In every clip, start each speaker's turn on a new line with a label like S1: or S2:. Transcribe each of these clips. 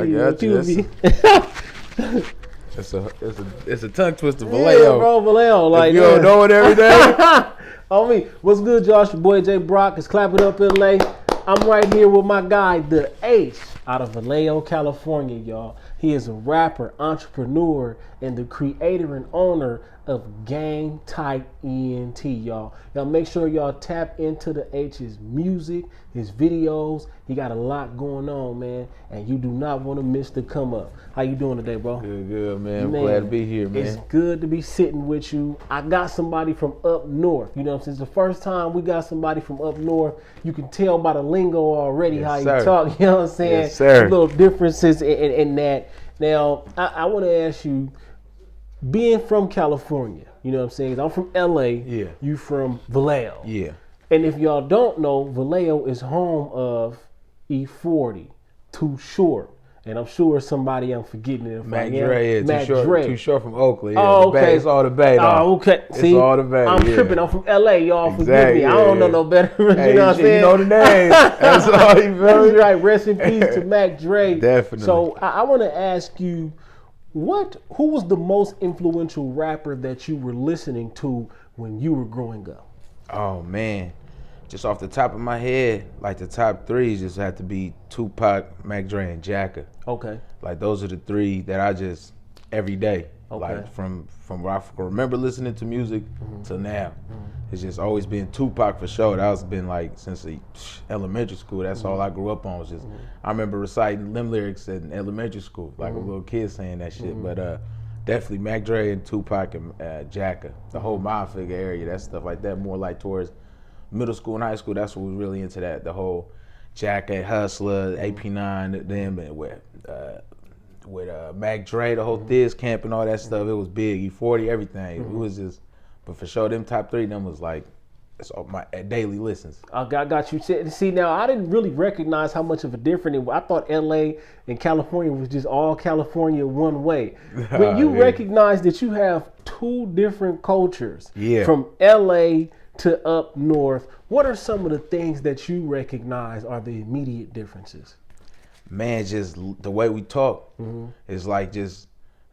S1: I got you. It's a tongue twister, Vallejo.
S2: Yeah, bro, Vallejo. Like,
S1: if you don't know it every day.
S2: On me. What's good, Josh? Your boy Jay Brock is Clapitup La. I'm right here with my guy, the H, out of Vallejo, California, y'all. He is a rapper, entrepreneur, and the creator and owner of Game Type ENT, y'all. Y'all make sure y'all tap into the H's music, his videos. He got a lot going on, man, and you do not want to miss the come up. How you doing today, bro?
S1: Good, man. I'm glad to be here, man.
S2: It's good to be sitting with you. I got somebody from up north. You know, since the first time we got somebody from up north, you can tell by the lingo already how you talk. You know what I'm saying?
S1: Yes, sir.
S2: Little differences in that. Now, I want to ask you, being from California, you know what I'm saying? I'm from LA.
S1: Yeah.
S2: You from Vallejo.
S1: Yeah.
S2: And if y'all don't know, Vallejo is home of E40, Too Short. And I'm sure somebody I'm forgetting it.
S1: Mac Dre, Too Short from Oakland. Yeah,
S2: oh, okay.
S1: It's all the Bay, though.
S2: Oh, okay.
S1: It's all the Bay.
S2: I'm tripping. I'm from LA, y'all. Forgive me. I don't know no better.
S1: Hey,
S2: you know what I'm saying?
S1: You know the name. That's all you feel me?
S2: Right. Rest in peace to Mac Dre.
S1: Definitely.
S2: So I want to ask you, who was the most influential rapper that you were listening to when you were growing up?
S1: Oh, man. Just off the top of my head, like the top three just had to be Tupac, Mac Dre, and Jacka.
S2: Okay.
S1: Like those are the three that I just every day.
S2: Okay.
S1: Like from where I can remember listening to music to now. It's just always been Tupac for sure. That's been like since elementary school. That's all I grew up on. Was just I remember reciting them lyrics in elementary school, like a little kid saying that shit. But definitely Mac Dre and Tupac and Jacka, the whole Mafia area, that stuff like that. More like towards middle school and high school. That's what was really into that. The whole Jacka, Hustler, AP9, them, and with Mac Dre, the whole Thiz camp and all that stuff. It was big. E40, everything. It was just, but for sure, them top three, them was like, it's all my daily listens.
S2: I got you. See, now I didn't really recognize how much of a difference it was. I thought LA and California was just all California one way. When you recognize that you have two different cultures from LA to up north, what are some of the things that you recognize are the immediate differences?
S1: Man, just the way we talk is like just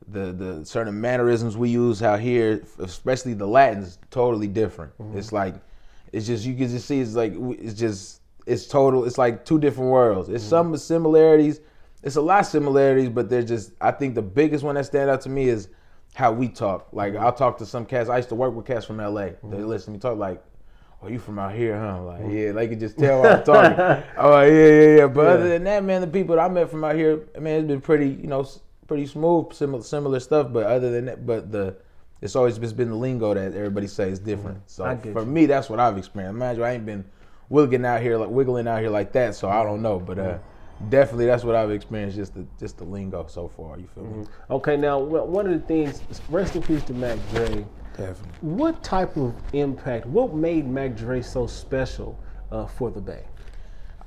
S1: the certain mannerisms we use out here, especially the Latins, totally different. It's like, it's just, you can just see, it's like, it's like two different worlds. It's some similarities, it's a lot of similarities, but they're just, I think the biggest one that stand out to me is how we talk. Like I'll talk to some cats, I used to work with cats from LA. They listen to me talk like, oh, you from out here, huh? Like, yeah, they can just tell when I'm talking. Oh, yeah. But other than that, man, the people that I met from out here, man, it's been pretty, pretty smooth, similar stuff. But other than that, it's always just been the lingo that everybody says is different. So for me, that's what I've experienced. Imagine I ain't been wiggling out here like that, so I don't know. But definitely, that's what I've experienced. Just the lingo so far. You feel me?
S2: Okay, now one of the things. Rest in peace to Mac Dre.
S1: Definitely.
S2: What type of impact? What made Mac Dre so special for the Bay?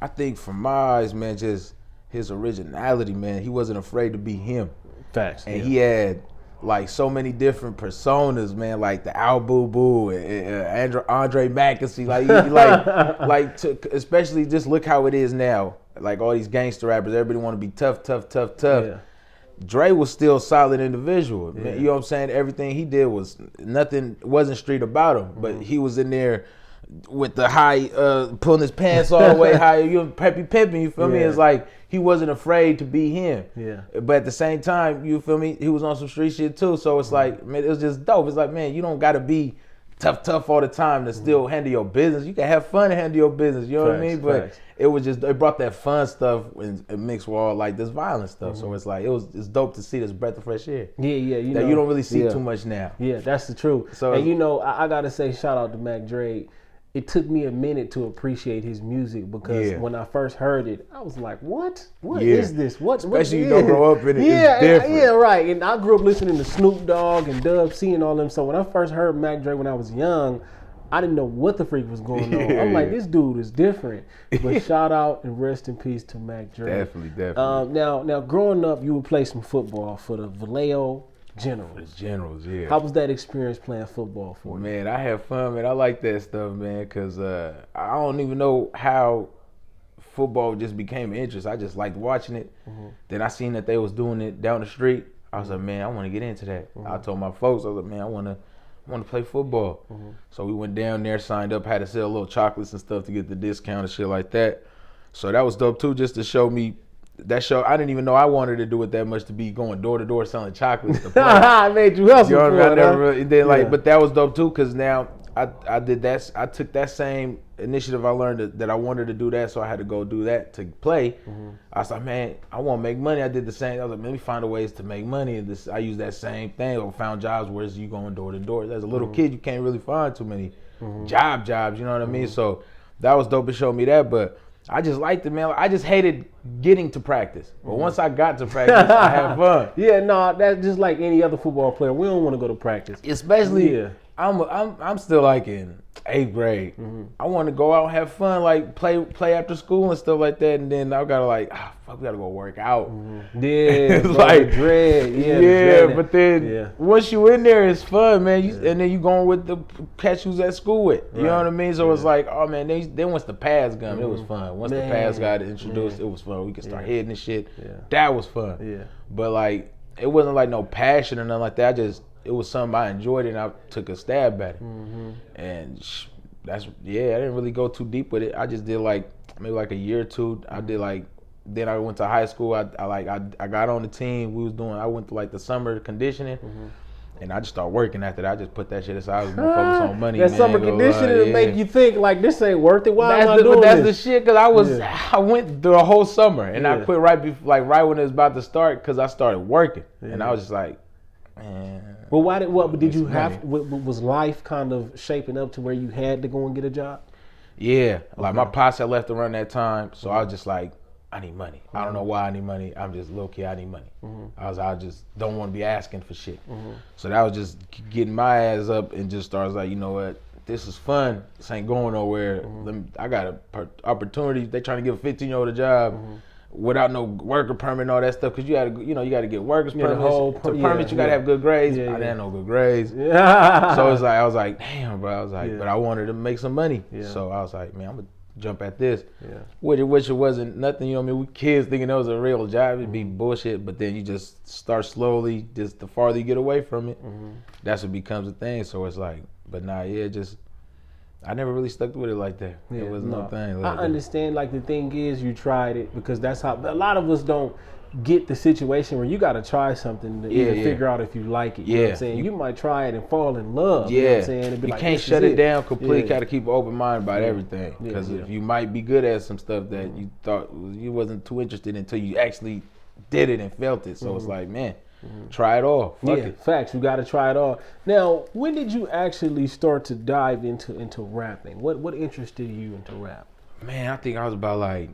S1: I think from my eyes, man, just his originality, man. He wasn't afraid to be him.
S2: Facts.
S1: And he had like so many different personas, man. Like the Al Boo Boo and Andre Mackesy, especially just look how it is now. Like all these gangster rappers, everybody want to be tough. Yeah. Dre was still a solid individual. Man, you know what I'm saying? Everything he did wasn't street about him, but he was in there with the high, pulling his pants all the way high, peppy pimping, you feel me? It's like he wasn't afraid to be him.
S2: Yeah.
S1: But at the same time, you feel me? He was on some street shit too. So it's like, man, it was just dope. It's like, man, you don't gotta be tough all the time to still handle your business. You can have fun and handle your business, you know what I mean? But it brought that fun stuff and mixed with all like this violent stuff. So it's like it's dope to see this breath of fresh air.
S2: Yeah,
S1: you don't really see too much now.
S2: Yeah, that's the truth. So and I gotta say shout out to Mac Dre. It took me a minute to appreciate his music because when I first heard it, I was like, "What? What is this?
S1: Especially you don't grow up in it. It's different.
S2: Yeah, right." And I grew up listening to Snoop Dogg and Dub C and all them. So when I first heard Mac Dre when I was young, I didn't know what the freak was going on. I'm like, this dude is different. But shout out and rest in peace to Mac Dre.
S1: Definitely.
S2: Now, growing up, you would play some football for the Vallejo Generals.
S1: Yeah.
S2: How was that experience playing football for you?
S1: Man, I had fun, man. I like that stuff, man, because I don't even know how football just became an interest. I just liked watching it. Then I seen that they was doing it down the street. I was like, man, I want to get into that. I told my folks, I was like, man, I want to play football. So we went down there, signed up, had to sell little chocolates and stuff to get the discount and shit like that. So that was dope too, just to show me. That show, I didn't even know I wanted to do it that much, to be going door to door selling chocolates to play.
S2: I made you hustle for it.
S1: I never really, then like, but that was dope too, because now I did that. I took that same initiative I learned that I wanted to do that, so I had to go do that to play. I was like, man, I want to make money. I did the same. I was like, let me find a ways to make money. And I used that same thing. I found jobs where you going door to door. As a little kid, you can't really find too many jobs. You know what I mean? So that was dope. It showed me that, but I just liked it, man. I just hated getting to practice. But once I got to practice, I had fun.
S2: Yeah, no, that's just like any other football player. We don't want to go to practice.
S1: Especially, I'm still like in 8th grade. I want to go out and have fun, like play after school and stuff like that. And then I gotta like, fuck, we gotta go work out.
S2: Yeah,
S1: it's like
S2: dread.
S1: Yeah, but then once you in there, it's fun, man. And then you going with the cats who's at school with. You know what I mean? So it's like, oh man, then once the pads come, it was fun. Once the pads got introduced, it was fun. We could start hitting and shit. That was fun. Yeah. But like, it wasn't like no passion or nothing like that. It was something I enjoyed and I took a stab at it. And I didn't really go too deep with it. I just did like maybe like a year or two. I did like, then I went to high school. I got on the team. I went to like the summer conditioning. And I just started working after that. I just put that shit aside. I was gonna focus on money.
S2: That summer conditioning to make you think like, this ain't worth it. Why am I doing
S1: this?
S2: That's
S1: the shit, because I went through a whole summer and I quit right when it was about to start, because I started working. And I was just like, man.
S2: Well, was life kind of shaping up to where you had to go and get a job?
S1: Yeah, like my pops had left around that time, so I was just like, I need money. I don't know why I need money. I'm just low key, I need money. I just don't want to be asking for shit. So that was just getting my ass up and just started like, you know what, this is fun. This ain't going nowhere. I got an opportunity. They trying to give a 15-year-old a job. Without no worker permit and all that stuff, because you got to get workers permits. Permits, you got to have good grades. I didn't have no good grades. So it's like, I was like, damn, bro. I was like, but I wanted to make some money. So I was like, man, I'm gonna jump at this. Which it wasn't nothing. You know what I mean? We kids thinking that was a real job. It'd be bullshit. But then you just start slowly. Just the farther you get away from it, that's what becomes a thing. So it's like, but nah, just. I never really stuck with it like that. It was no thing. Like
S2: I understand. Like, the thing is, you tried it, because that's how a lot of us don't get the situation where you got to try something to even figure out if you like it. You know what I'm saying? You might try it and fall in love. You know what I'm saying? And be
S1: you
S2: like,
S1: can't shut it down completely. You got to keep an open mind about everything, because if you might be good at some stuff that you thought you wasn't too interested in until you actually did it and felt it. So it's like, man. Try it all. Fuck it.
S2: Facts. You got to try it all. Now, when did you actually start to dive into rapping? What interested you into rap?
S1: Man, I think I was about like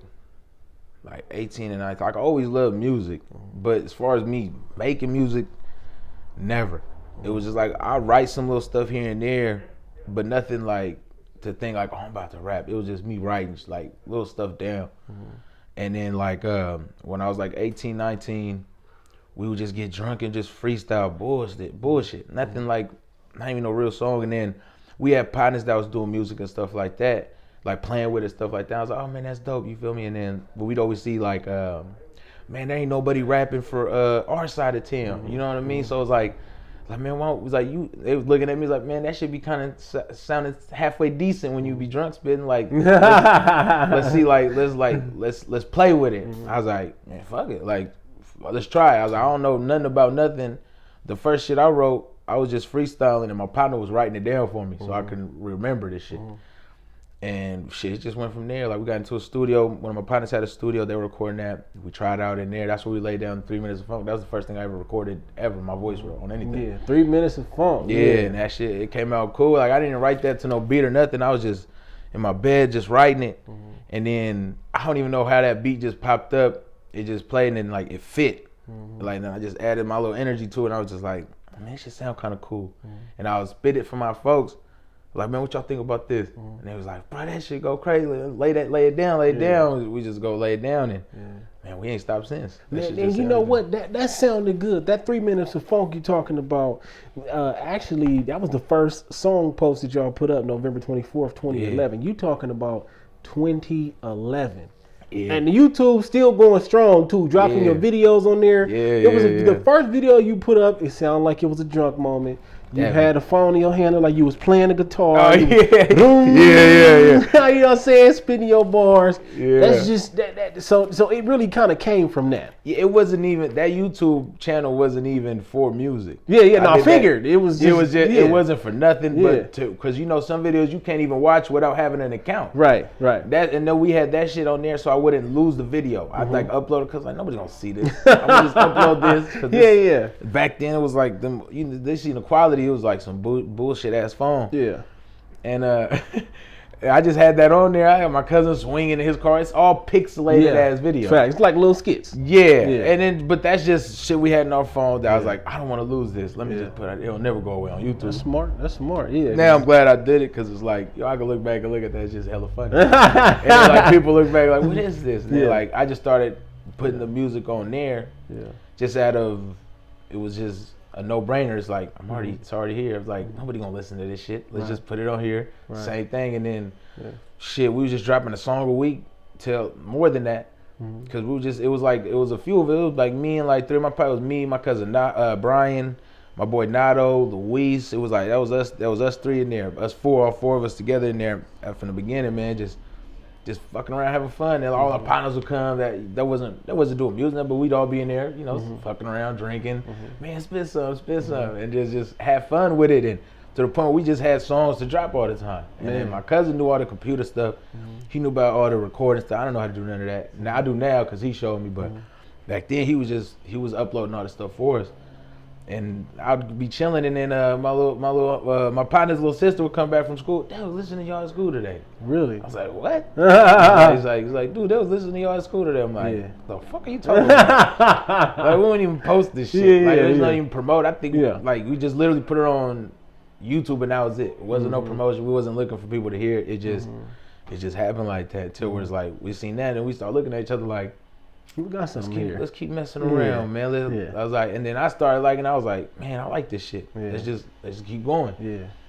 S1: 18 and 19. Like, I always loved music, but as far as me making music, never. It was just like, I write some little stuff here and there, but nothing like to think like, oh, I'm about to rap. It was just me writing like little stuff down. And then like when I was like 18, 19, we would just get drunk and just freestyle bullshit. Nothing like, not even no real song. And then we had partners that was doing music and stuff like that, like playing with it, stuff like that. I was like, oh man, that's dope, you feel me? And then, but we'd always see like, man, there ain't nobody rapping for our side of town. You know what I mean? So it was like, man, why was like they was looking at me like, man, that should be kind of sounding halfway decent when you be drunk spitting. Like, let's see, like, let's play with it. I was like, man, fuck it, like. Let's try it. I was like, I don't know nothing about nothing. The first shit I wrote, I was just freestyling, and my partner was writing it down for me so I can remember this shit. And shit, it just went from there. Like, we got into a studio. One of my partners had a studio. They were recording that. We tried out in there. That's where we laid down 3 minutes of funk. That was the first thing I ever recorded my voice on anything.
S2: Yeah, 3 minutes of funk.
S1: Yeah, and that shit, it came out cool. Like, I didn't write that to no beat or nothing. I was just in my bed just writing it. And then I don't even know how that beat just popped up. It just played, and then like it fit. Like, then I just added my little energy to it, and I was just like, man, this shit sound kind of cool. And I was spit it for my folks, like, man, what y'all think about this? And they was like, bro, that shit go crazy. Lay it down. We just go lay it down, and man, we ain't stopped since.
S2: Man, and you know what? That sounded good. That 3 minutes of funk you talking about, actually, that was the first song post that y'all put up November 24th, 2011. You talking about 2011.
S1: Yeah.
S2: And the YouTube still going strong too, dropping your videos on there. The first video you put up, it sounded like it was a drunk moment. You had a phone in your hand like you was playing the guitar.
S1: Oh, yeah.
S2: You know what I'm saying? Spinning your bars. Yeah. That's just that. So it really kind of came from that.
S1: Yeah, it wasn't even that YouTube channel wasn't even for music.
S2: I figured it was.
S1: It wasn't for nothing but because some videos you can't even watch without having an account.
S2: Right.
S1: And then we had that shit on there, so I wouldn't lose the video. I'd upload it because nobody's gonna see this. I'm gonna just upload this. Back then it was like them. They seen the quality. It was like some bullshit ass phone.
S2: Yeah.
S1: And I just had that on there. I had my cousin swinging in his car. It's all pixelated ass video.
S2: Fact. It's like little skits.
S1: But that's just shit we had in our phone that I was like, I don't want to lose this. Let me just put it. It'll never go away on YouTube.
S2: That's smart. Yeah.
S1: Now I'm glad I did it because it's like, I can look back and look at that. It's just hella funny. And then, like people look back like, what is this? And then, like I just started putting the music on there. Yeah. Just out of, it was just a no-brainer. It's like it's already here. It's like nobody gonna listen to this shit. Let's just put it on here. Same thing. And then shit, we was just dropping a song a week till more than that because it was a few of it. It was like me and like three of my partners. It was me, my cousin Brian, my boy Nato, Luis. It was like that was us three in there. Us four, all four of us together in there from the beginning, man. Just fucking around, having fun, and all our partners would come. That wasn't doing music, but we'd all be in there, fucking around, drinking. Man, spit some, and just have fun with it. And to the point where we just had songs to drop all the time. And then my cousin knew all the computer stuff. He knew about all the recording stuff. I don't know how to do none of that. Now I do now because he showed me, but back then he was uploading all the stuff for us. And I'd be chilling, and then my partner's little sister would come back from school. They was listening to y'all at school today.
S2: Really?
S1: I was like, what? He's like, dude, they was listening to y'all at school today. I'm like, the fuck are you talking about? Like, we wouldn't even post this shit. It's not even promote. I think like we just literally put it on YouTube, and that was it. It wasn't no promotion. We wasn't looking for people to hear it. It just happened like that. Till where it's like we seen that, and we start looking at each other like,
S2: we got something here.
S1: Let's keep messing around, man. I was like, and then I started liking. I was like, man, I like this shit. Let's just keep going.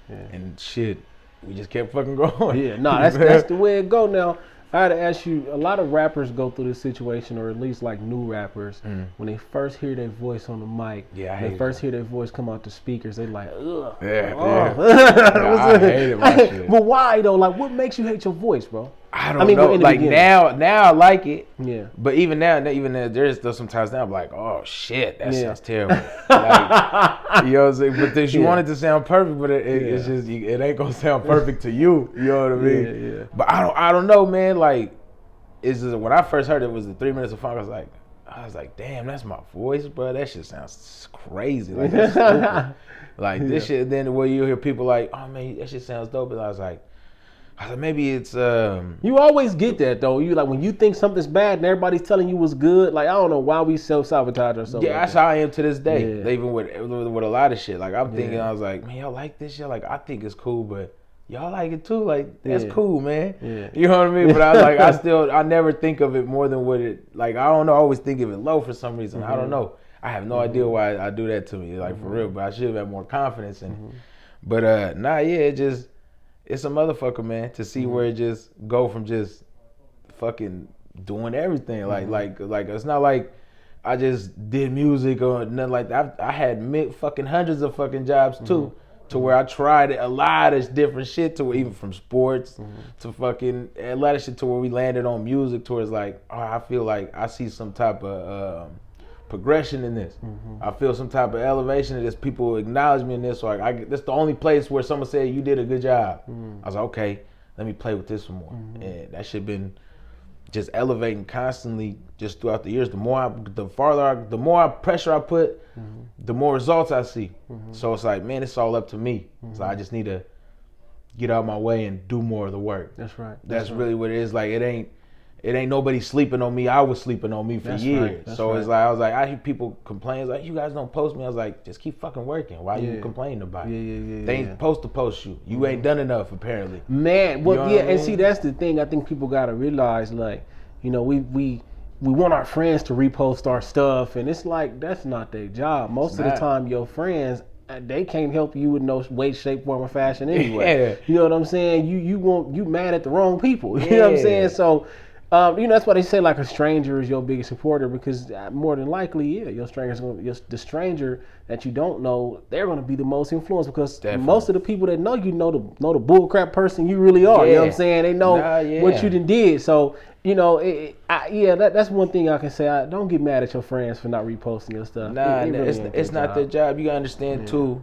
S1: And shit, we just kept fucking going.
S2: That's the way it go. Now, I had to ask you. A lot of rappers go through this situation, or at least like new rappers, when they first hear their voice on the mic. They first hear their voice come out the speakers. They like, ugh. I hated my shit. But why though? Like, what makes you hate your voice, bro?
S1: I don't know. Like now I like it.
S2: Yeah.
S1: But even now, there's still sometimes now I'm like, oh shit, that sounds terrible. Like, you know what I'm saying? But you want it to sound perfect, but it's just it ain't gonna sound perfect to you. You know what I mean?
S2: Yeah.
S1: But I don't know, man. Like, it's just, when I first heard it was the 3 minutes of funk. I was like, damn, that's my voice, bro. That shit sounds crazy. Like, that's stupid. Like this shit. Then where you hear people like, oh man, that shit sounds dope. And I was like, maybe it's
S2: You always get that though. You like when you think something's bad and everybody's telling you what's good. Like I don't know why we self-sabotage ourselves.
S1: Yeah, that's how I am to this day. Even with a lot of shit. Like I'm thinking, I was like, man, y'all like this shit? Like I think it's cool, but y'all like it too. Like that's cool, man. You know what I mean? But I was like, I never think of it more than what it. Like I don't know. I always think of it low for some reason. I don't know. I have no idea why I do that to me. Like for real. But I should have more confidence in it. But it's a motherfucker, man, to see where it just go from just fucking doing everything. Like it's not like I just did music or nothing like that. I had fucking hundreds of fucking jobs too, to where I tried a lot of different shit, to where even from sports to fucking a lot of shit, to where we landed on music towards like, oh, I feel like I see some type of progression in this. I feel some type of elevation in this. People acknowledge me in this. So that's the only place where someone said you did a good job. I was like, okay, let me play with this some more. And that shit been just elevating constantly just throughout the years. The more pressure I put, the more results I see. So it's like, man, it's all up to me. So I just need to get out of my way and do more of the work.
S2: That's right.
S1: That's really what it is. Like it ain't nobody sleeping on me. I was sleeping on me for years. So it's like, I was like, I hear people complain. It's like, you guys don't post me. I was like, just keep fucking working. Why you complaining about it? They ain't supposed to post you. You ain't done enough, apparently.
S2: Man, well, you know and see, that's the thing. I think people gotta realize, like, you know, we want our friends to repost our stuff, and it's like that's not their job. Most of the time, your friends, they can't help you in no way, shape, form, or fashion anyway. You know what I'm saying? You mad at the wrong people. You know what I'm saying? So That's why they say like a stranger is your biggest supporter, because more than likely, your stranger's the stranger that you don't know, they're gonna be the most influenced, because most of the people that know you know the bullcrap person you really are. You know what I'm saying? They know what you did. So that's one thing I can say. Don't get mad at your friends for not reposting your stuff.
S1: It's not their job. You gotta understand too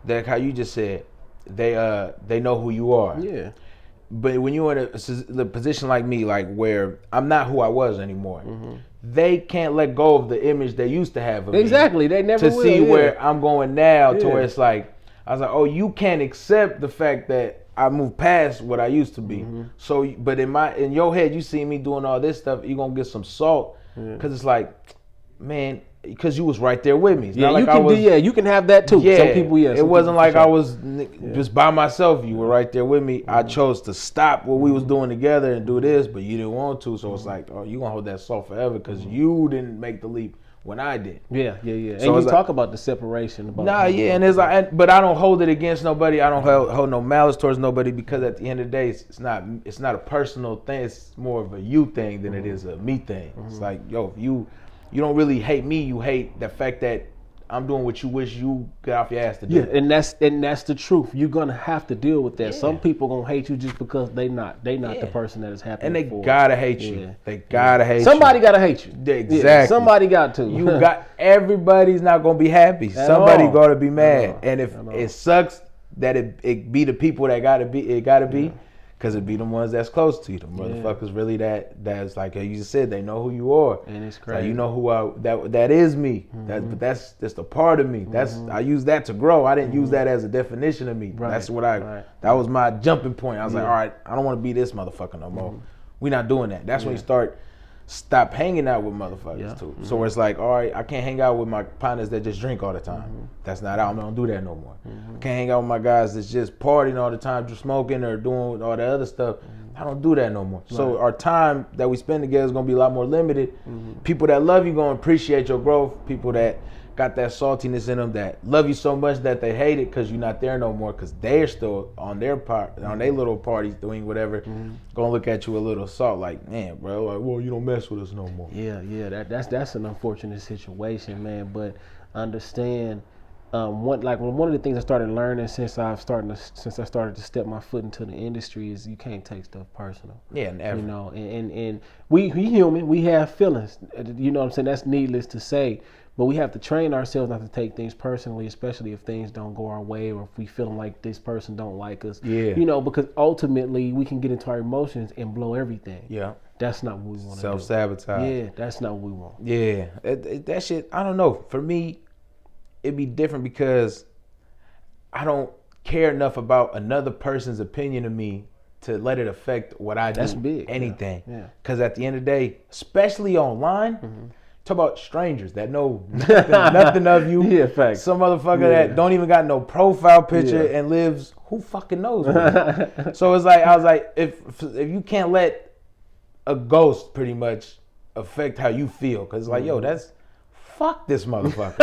S1: that how you just said they know who you are.
S2: Yeah.
S1: But when you're in the position like me, like where I'm not who I was anymore, they can't let go of the image they used to have of me.
S2: Exactly, they never
S1: to
S2: will,
S1: see where I'm going now. To where it's like, I was like, oh, you can't accept the fact that I moved past what I used to be. So, but in your head, you see me doing all this stuff, you're gonna get some salt, because it's like, man. Because you was right there with me. It's not like
S2: you can have that too.
S1: Yeah,
S2: some people,
S1: it wasn't like I was just by myself. You were right there with me. I chose to stop what we was doing together and do this, but you didn't want to. So it's like, oh, you gonna hold that salt forever because you didn't make the leap when I did.
S2: Yeah. So and you talk about the separation.
S1: And it's like, but I don't hold it against nobody. I don't hold no malice towards nobody, because at the end of the day, it's not a personal thing. It's more of a you thing than it is a me thing. It's like, yo, if you don't really hate me. You hate the fact that I'm doing what you wish you got off your ass to do.
S2: Yeah, and that's the truth. You're gonna have to deal with that. Yeah. Some people gonna hate you just because they not the person that is happening.
S1: And they gotta hate you. They gotta hate you.
S2: Somebody gotta hate you.
S1: Exactly.
S2: Yeah, somebody got to.
S1: You got everybody's not gonna be happy. Somebody gonna be mad. And if it sucks that it be the people that gotta be. Because it be the ones that's close to you. The motherfuckers really that's like you just said, they know who you are.
S2: And it's crazy.
S1: Like, you know who that is me. But that's a part of me. I use that to grow. I didn't use that as a definition of me. Right. That's what that was my jumping point. I was like, all right, I don't want to be this motherfucker no more. We're not doing that. That's when you stop hanging out with motherfuckers too. So it's like, all right, I can't hang out with my partners that just drink all the time. That's not out. I don't do that no more. I can't hang out with my guys that's just partying all the time, just smoking or doing all that other stuff. I don't do that no more. Right. So our time that we spend together is gonna be a lot more limited. People that love you gonna appreciate your growth. People that got that saltiness in them, that love you so much that they hate it because you're not there no more, because they're still on their little parties doing whatever, gonna look at you a little salt, like, man, bro, like, well, you don't mess with us no more.
S2: Yeah, that's an unfortunate situation, man. But understand, one of the things I started learning since I started to step my foot into the industry is you can't take stuff personal.
S1: Yeah, never.
S2: You know, and we human, we have feelings. You know what I'm saying? That's needless to say. But we have to train ourselves not to take things personally, especially if things don't go our way, or if we feeling like this person don't like us.
S1: Yeah.
S2: You know, because ultimately we can get into our emotions and blow everything.
S1: Yeah.
S2: That's not what we want to do.
S1: Self-sabotage.
S2: Yeah, that's not what we want.
S1: Yeah. That shit, I don't know. For me, it'd be different because I don't care enough about another person's opinion of me to let it affect what I do.
S2: That's big.
S1: Anything.
S2: Yeah.
S1: Because at the end of the day, especially online, talk about strangers that know nothing of you.
S2: Yeah, facts.
S1: Some motherfucker that don't even got no profile picture and lives, who fucking knows? So it's like, I was like, if you can't let a ghost pretty much affect how you feel, because it's like, yo, fuck this motherfucker.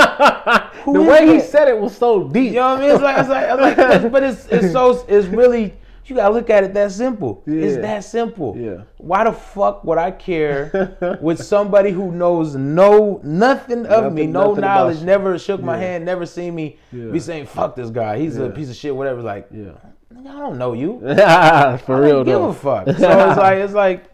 S2: The way he said it was so deep.
S1: You know what I mean? It's like but it's really, you gotta look at it that simple. Yeah. It's that simple.
S2: Yeah.
S1: Why the fuck would I care with somebody who knows nothing of me, no knowledge, never shook my hand, never seen me be saying fuck this guy, he's a piece of shit, whatever. Like, I don't know you.
S2: For real,
S1: give a fuck. So it's like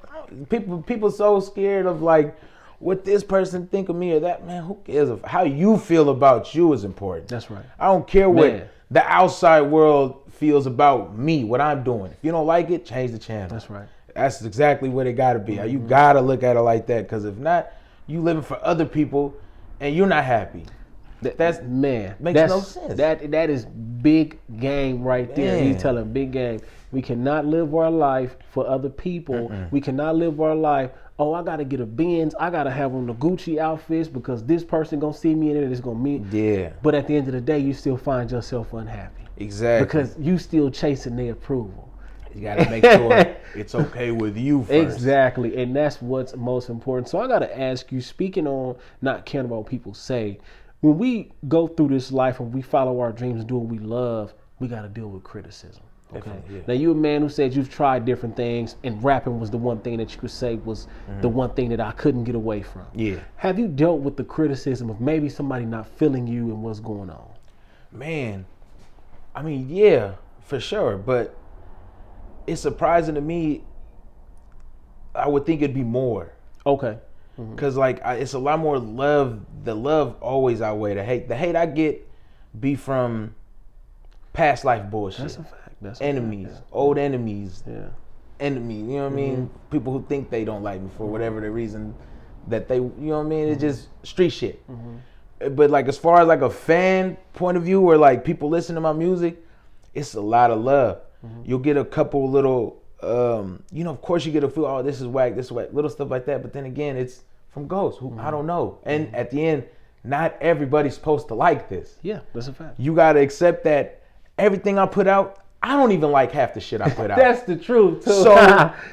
S1: people so scared of like what this person think of me or that. Man, who cares? How you feel about you is important.
S2: That's right.
S1: I don't care what the outside world feels about me, what I'm doing. If you don't like it, change the channel.
S2: That's right.
S1: That's exactly what it got to be. You got to look at it like that, because if not, you living for other people and you're not happy. Makes no sense.
S2: That is big game right there. He's telling big game. We cannot live our life for other people. We cannot live our life, oh, I got to get a Benz. I got to have on the Gucci outfits because this person going to see me in it. It's going to mean.
S1: Yeah.
S2: But at the end of the day, you still find yourself unhappy.
S1: Exactly.
S2: Because you still chasing their approval.
S1: You got to make sure it's okay with you first.
S2: Exactly. And that's what's most important. So I got to ask you, speaking on not caring about what people say, when we go through this life and we follow our dreams and do what we love, we got to deal with criticism. Okay.
S1: Yeah.
S2: Now you a man who said you've tried different things, and rapping was the one thing that you could say was the one thing that I couldn't get away from.
S1: Yeah.
S2: Have you dealt with the criticism of maybe somebody not feeling you and what's going on?
S1: Man, I mean, yeah, for sure. But it's surprising to me. I would think it'd be more.
S2: Okay.
S1: Cause like it's a lot more love. The love always outweigh the hate. The hate I get be from past life bullshit.
S2: That's a fact. That's
S1: enemies,
S2: a fact,
S1: old enemies,
S2: enemies.
S1: you know what I mean? People who think they don't like me for whatever the reason that they, you know what I mean? It's just street shit. But like as far as like a fan point of view, where like people listen to my music, it's a lot of love. You'll get a couple little, you know, of course you get a feel, oh, this is whack, little stuff like that. But then again, it's from ghosts who I don't know. And at the end, not everybody's supposed to like this.
S2: Yeah, that's a fact.
S1: You gotta accept that everything I put out, I don't even like half the shit I put out.
S2: That's the truth too.
S1: So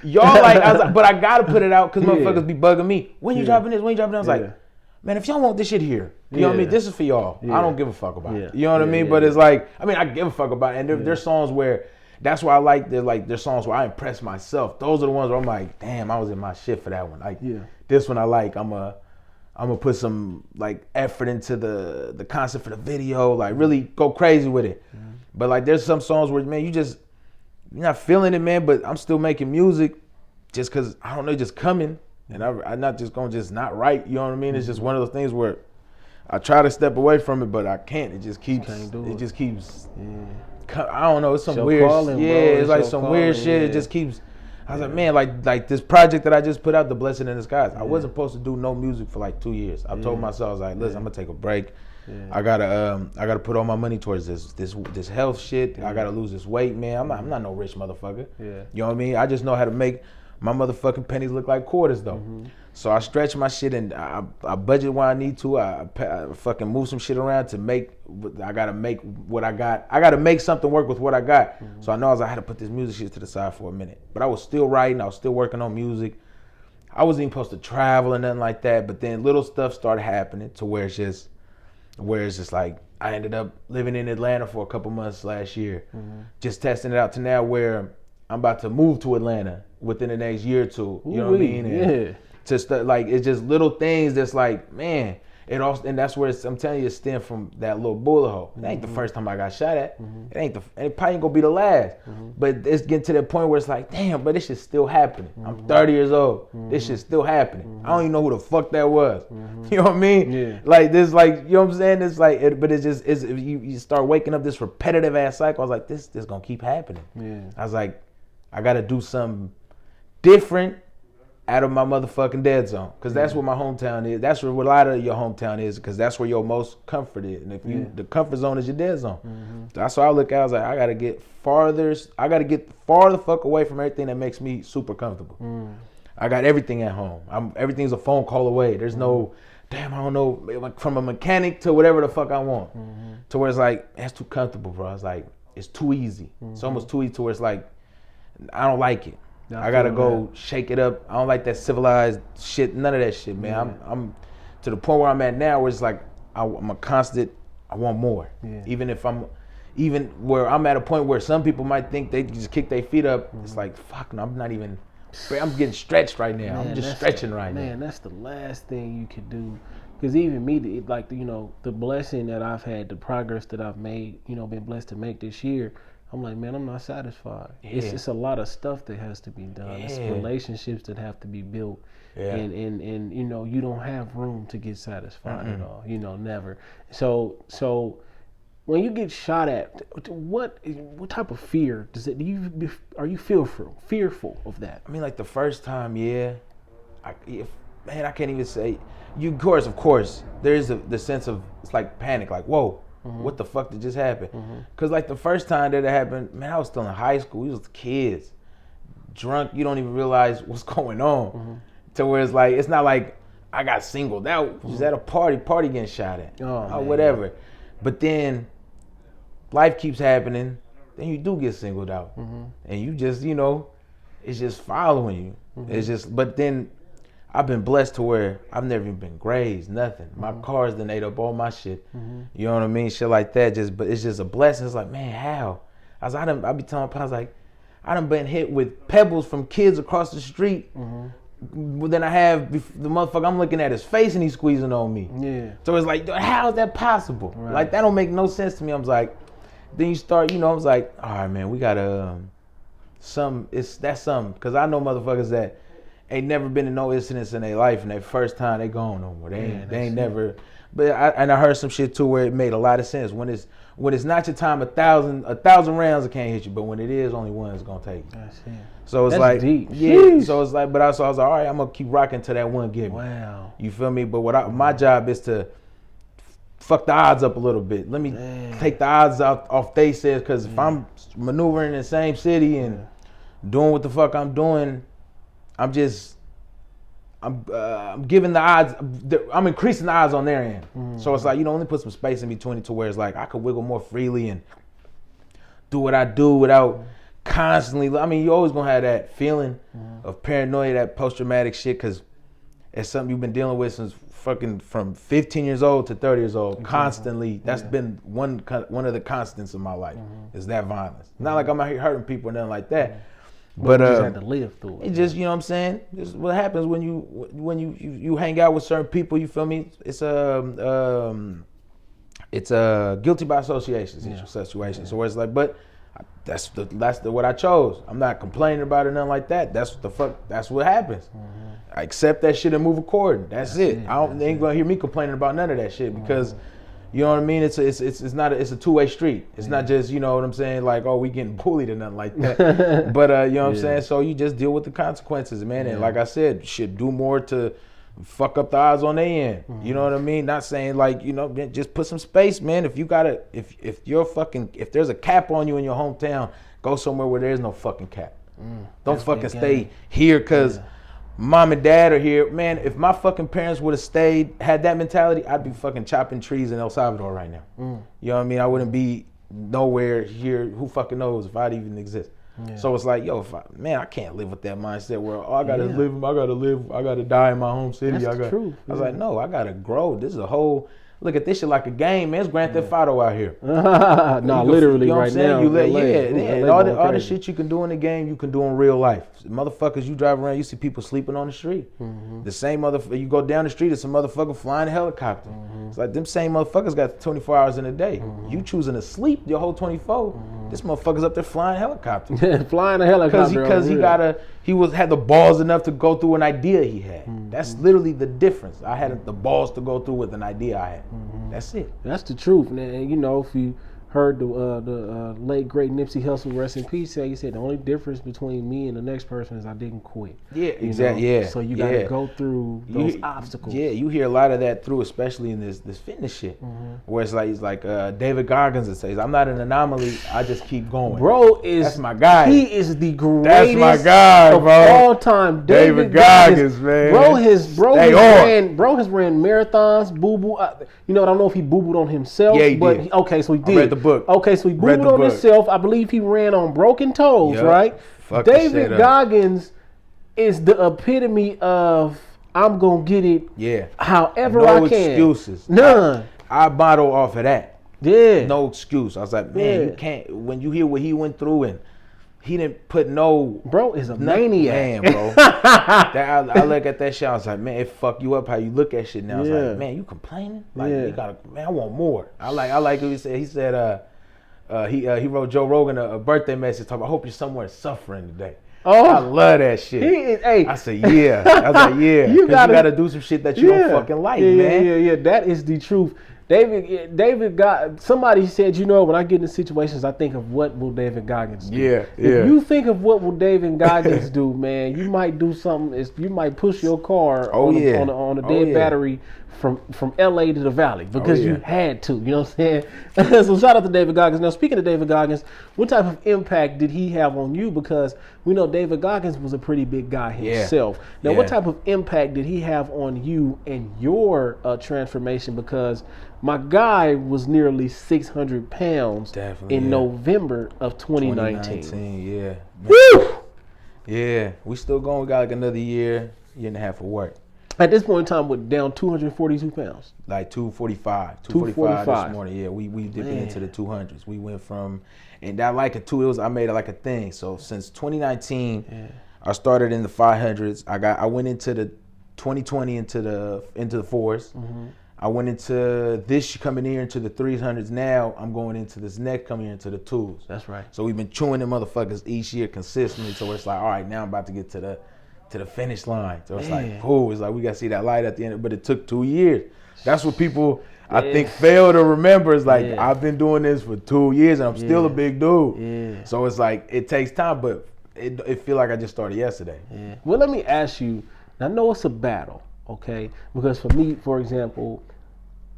S1: y'all like, I was like, but I gotta put it out because motherfuckers be bugging me. When you dropping this? When you dropping that? I was like, man, if y'all want this shit here, you know what I mean? This is for y'all. I don't give a fuck about it. You know what I mean? But it's like, I mean, I give a fuck about it. And there's songs where, that's why I like, there's songs where I impress myself. Those are the ones where I'm like, damn, I was in my shit for that one. Like, this one I like, I'm gonna put some like effort into the concept for the video, like really go crazy with it. But like there's some songs where, man, you're not feeling it, man, but I'm still making music just cause I don't know, just coming. And I'm not just gonna just not write, you know what I mean? It's just one of those things where I try to step away from it, but I can't. It just keeps, I don't know, it's some weird, it's like some weird shit. It just keeps, I was like, man, like this project that I just put out, The Blessing in Disguise. I wasn't supposed to do no music for like 2 years. I told myself, I was like, listen, I'm gonna take a break. I gotta put all my money towards this health shit. I gotta lose this weight, man. I'm not no rich motherfucker. You know what I mean? I just know how to make my motherfucking pennies look like quarters though. So I stretch my shit and I budget where I need to. I fucking move some shit around to make. I gotta make what I got. I gotta make something work with what I got. So I know I had to put this music shit to the side for a minute. But I was still writing. I was still working on music. I wasn't even supposed to travel or nothing like that. But then little stuff started happening to where it's just like I ended up living in Atlanta for a couple months last year, just testing it out to now where I'm about to move to Atlanta within the next year or two. You know what I mean? And to start, like, it's just little things that's like, man, it also, and that's where I'm telling you, it stemmed from that little bullet hole. It ain't the first time I got shot at. It probably ain't gonna be the last. But it's getting to that point where it's like, damn, but this shit's still happening. I'm 30 years old. This shit's still happening. I don't even know who the fuck that was. You know what I mean? Like this, like, you know what I'm saying? It's like, but it's just, you start waking up this repetitive ass cycle. I was like, this gonna keep happening. I was like, I gotta do something different out of my motherfucking dead zone, because that's where my hometown is. That's where a lot of your hometown is, because that's where your most comfort is. And if the comfort zone is your dead zone. That's why I look at. I was like, I gotta get farther the fuck away from everything that makes me super comfortable. I got everything at home. Everything's a phone call away. There's no, damn, I don't know, like from a mechanic to whatever the fuck I want. To where it's like, that's too comfortable, bro. It's like, it's too easy. It's almost too easy to where it's like, I don't like it. I gotta go shake it up. I don't like that civilized shit. None of that shit, man. I'm to the point where I'm at now, where it's like I'm a constant. I want more. Even where I'm at a point where some people might think they just kick their feet up. It's like, fuck, no, I'm not even. I'm getting stretched right now. I'm just stretching right now.
S2: Man, that's the last thing you could do. Because even me, like, you know, the blessing that I've had, the progress that I've made, you know, been blessed to make this year. I'm like, man, I'm not satisfied. It's a lot of stuff that has to be done. It's relationships that have to be built. And you know, you don't have room to get satisfied at all. You know, never. So when you get shot at, what type of fear are you fearful of that?
S1: I mean, like the first time, I can't even say. Of course, there is the sense of, it's like panic, like, whoa. What the fuck did just happen? Because like the first time that it happened, man, I was still in high school. We was kids, drunk. You don't even realize what's going on. To where it's like, it's not like I got singled out. Just at a party getting shot at, or whatever. But then life keeps happening. Then you do get singled out, and you just, you know, it's just following you. It's just, but then I've been blessed to where I've never even been grazed, nothing. My cars done ate up all my shit. You know what I mean? Shit like that. But it's just a blessing. It's like, man, how? I be telling my pops like, I done been hit with pebbles from kids across the street. Then I have the motherfucker I'm looking at his face and he's squeezing on me.
S2: Yeah.
S1: So it's like, how is that possible?
S2: Right.
S1: Like that don't make no sense to me. I was like, then you start, I was like, all right, man, we gotta that's something. Cause I know motherfuckers that ain't never been in no incidents in their life, and their first time they gone no more. They ain't never. But I heard some shit too where it made a lot of sense. When it's not your time, 1,000 rounds it can't hit you. But when it is, only one is gonna take you.
S2: That's it.
S1: So it's
S2: That's
S1: like,
S2: deep.
S1: yeah.
S2: Sheesh.
S1: So it's like, but I was like, all right, I'm gonna keep rocking to that one give me.
S2: Wow.
S1: You feel me? But my job is to fuck the odds up a little bit. Let me take the odds off they says, because if I'm maneuvering in the same city and doing what the fuck I'm doing, I'm giving the odds. I'm increasing the odds on their end. So it's like, let me put some space in between it to where it's like I could wiggle more freely and do what I do without constantly. I mean, you always gonna have that feeling of paranoia, that post-traumatic shit, because it's something you've been dealing with since fucking from 15 years old to 30 years old. Constantly. That's been one of the constants of my life is that violence. Not like I'm out here hurting people or nothing like that. But
S2: you just had to live through it.
S1: It just, what I'm saying? Just what happens when you hang out with certain people, you feel me? It's a guilty by association situation. So where it's like, but that's what I chose. I'm not complaining about it, nothing like that. That's what happens. I accept that shit and move according. That's it. They ain't gonna hear me complaining about none of that shit because you know what I mean? It's a two-way street. It's not just, you know what I'm saying, like, oh, we getting bullied or nothing like that. But you know what I'm saying? So you just deal with the consequences, man. And like I said, shit, do more to fuck up the odds on their end. You know what I mean? Not saying like, just put some space, man. If you gotta, if there's a cap on you in your hometown, go somewhere where there's no fucking cap. Don't fucking stay here because mom and dad are here. Man, if my fucking parents would have had that mentality, I'd be fucking chopping trees in El Salvador right now. You know what I mean? I wouldn't be nowhere here. Who fucking knows if I'd even exist? So it's like, I can't live with that mindset where I gotta die in my home city.
S2: That's the truth.
S1: I was like, no, I gotta grow. This is a whole. Look at this shit like a game, man. It's Grand Theft Auto out here.
S2: Literally right now.
S1: All the shit you can do in the game, you can do in real life. Motherfuckers, you drive around, you see people sleeping on the street. The same motherfucker, you go down the street, it's a motherfucker flying a helicopter. It's like them same motherfuckers got 24 hours in a day. You choosing to sleep your whole 24. This motherfucker's up there flying a helicopter.
S2: Flying a helicopter.
S1: Because he had the balls enough to go through an idea he had. That's literally the difference. I had the balls to go through with an idea I had. That's it.
S2: That's the truth, man. And if you heard the late great Nipsey Hussle, rest in peace, he said the only difference between me and the next person is I didn't quit.
S1: Yeah, exactly. Yeah.
S2: So you gotta go through those obstacles.
S1: Yeah, you hear a lot of that through, especially in this fitness shit, where it's like David Goggins that says, "I'm not an anomaly. I just keep going."
S2: That's
S1: my guy.
S2: He is the greatest.
S1: That's my guy,
S2: of all time. David Goggins,
S1: man.
S2: Bro has ran marathons. Boo boo. I don't know if he boo booed on himself.
S1: Yeah, he did.
S2: Okay, so he did.
S1: I read the book.
S2: Okay, so he booed on himself. I believe he ran on broken toes, right? David Goggins is the epitome of I'm gonna get it.
S1: Yeah.
S2: However
S1: I
S2: can.
S1: No excuses.
S2: None.
S1: I bottle off of that.
S2: Yeah.
S1: No excuse. I was like, man, you can't. When you hear what he went through and he didn't put no.
S2: Bro is a maniac.
S1: Man, bro. I look at that shit. I was like, man, it fuck you up how you look at shit now. I was like, man, you complaining? Like, you gotta, man, I want more. I like what he said. He said, he wrote Joe Rogan a birthday message talking about, I hope you're somewhere suffering today.
S2: Oh,
S1: I love that shit. I said, yeah. I was like, yeah. You gotta do some shit that you don't fucking like, man.
S2: Yeah. That is the truth. David somebody said, when I get into situations, I think of what will David Goggins do.
S1: Yeah.
S2: If you think of what will David Goggins do, man, you might do something. You might push your car on a dead battery from LA to the Valley because you had to. You know what I'm saying? So shout out to David Goggins. Now, speaking of David Goggins, what type of impact did he have on you? Because we know David Goggins was a pretty big guy himself. Now, what type of impact did he have on you and your transformation? Because my guy was nearly 600 pounds in November of 2019.
S1: Yeah.
S2: Woo!
S1: Yeah. We still going. We got like another year and a half of work.
S2: At this point in time, we're down 242 pounds.
S1: Like 245 this morning. Yeah, we dipping into the 200s. We went from, and that like a two, I made it like a thing. So since 2019, I started in the 500s. I went into the 2020 into the fours. I went into this coming here into the 300s. Now I'm going into this next coming here into the twos.
S2: That's right.
S1: So we've been chewing them motherfuckers each year consistently. So it's like, all right, now I'm about to get to the finish line. So it's like, cool. It's like we gotta see that light at the end. But it took 2 years. That's what people I think fail to remember. It's like I've been doing this for 2 years and I'm still a big dude.
S2: Yeah.
S1: So it's like it takes time, but it feel like I just started yesterday.
S2: Yeah. Well, let me ask you. I know it's a battle, okay? Because for me, for example,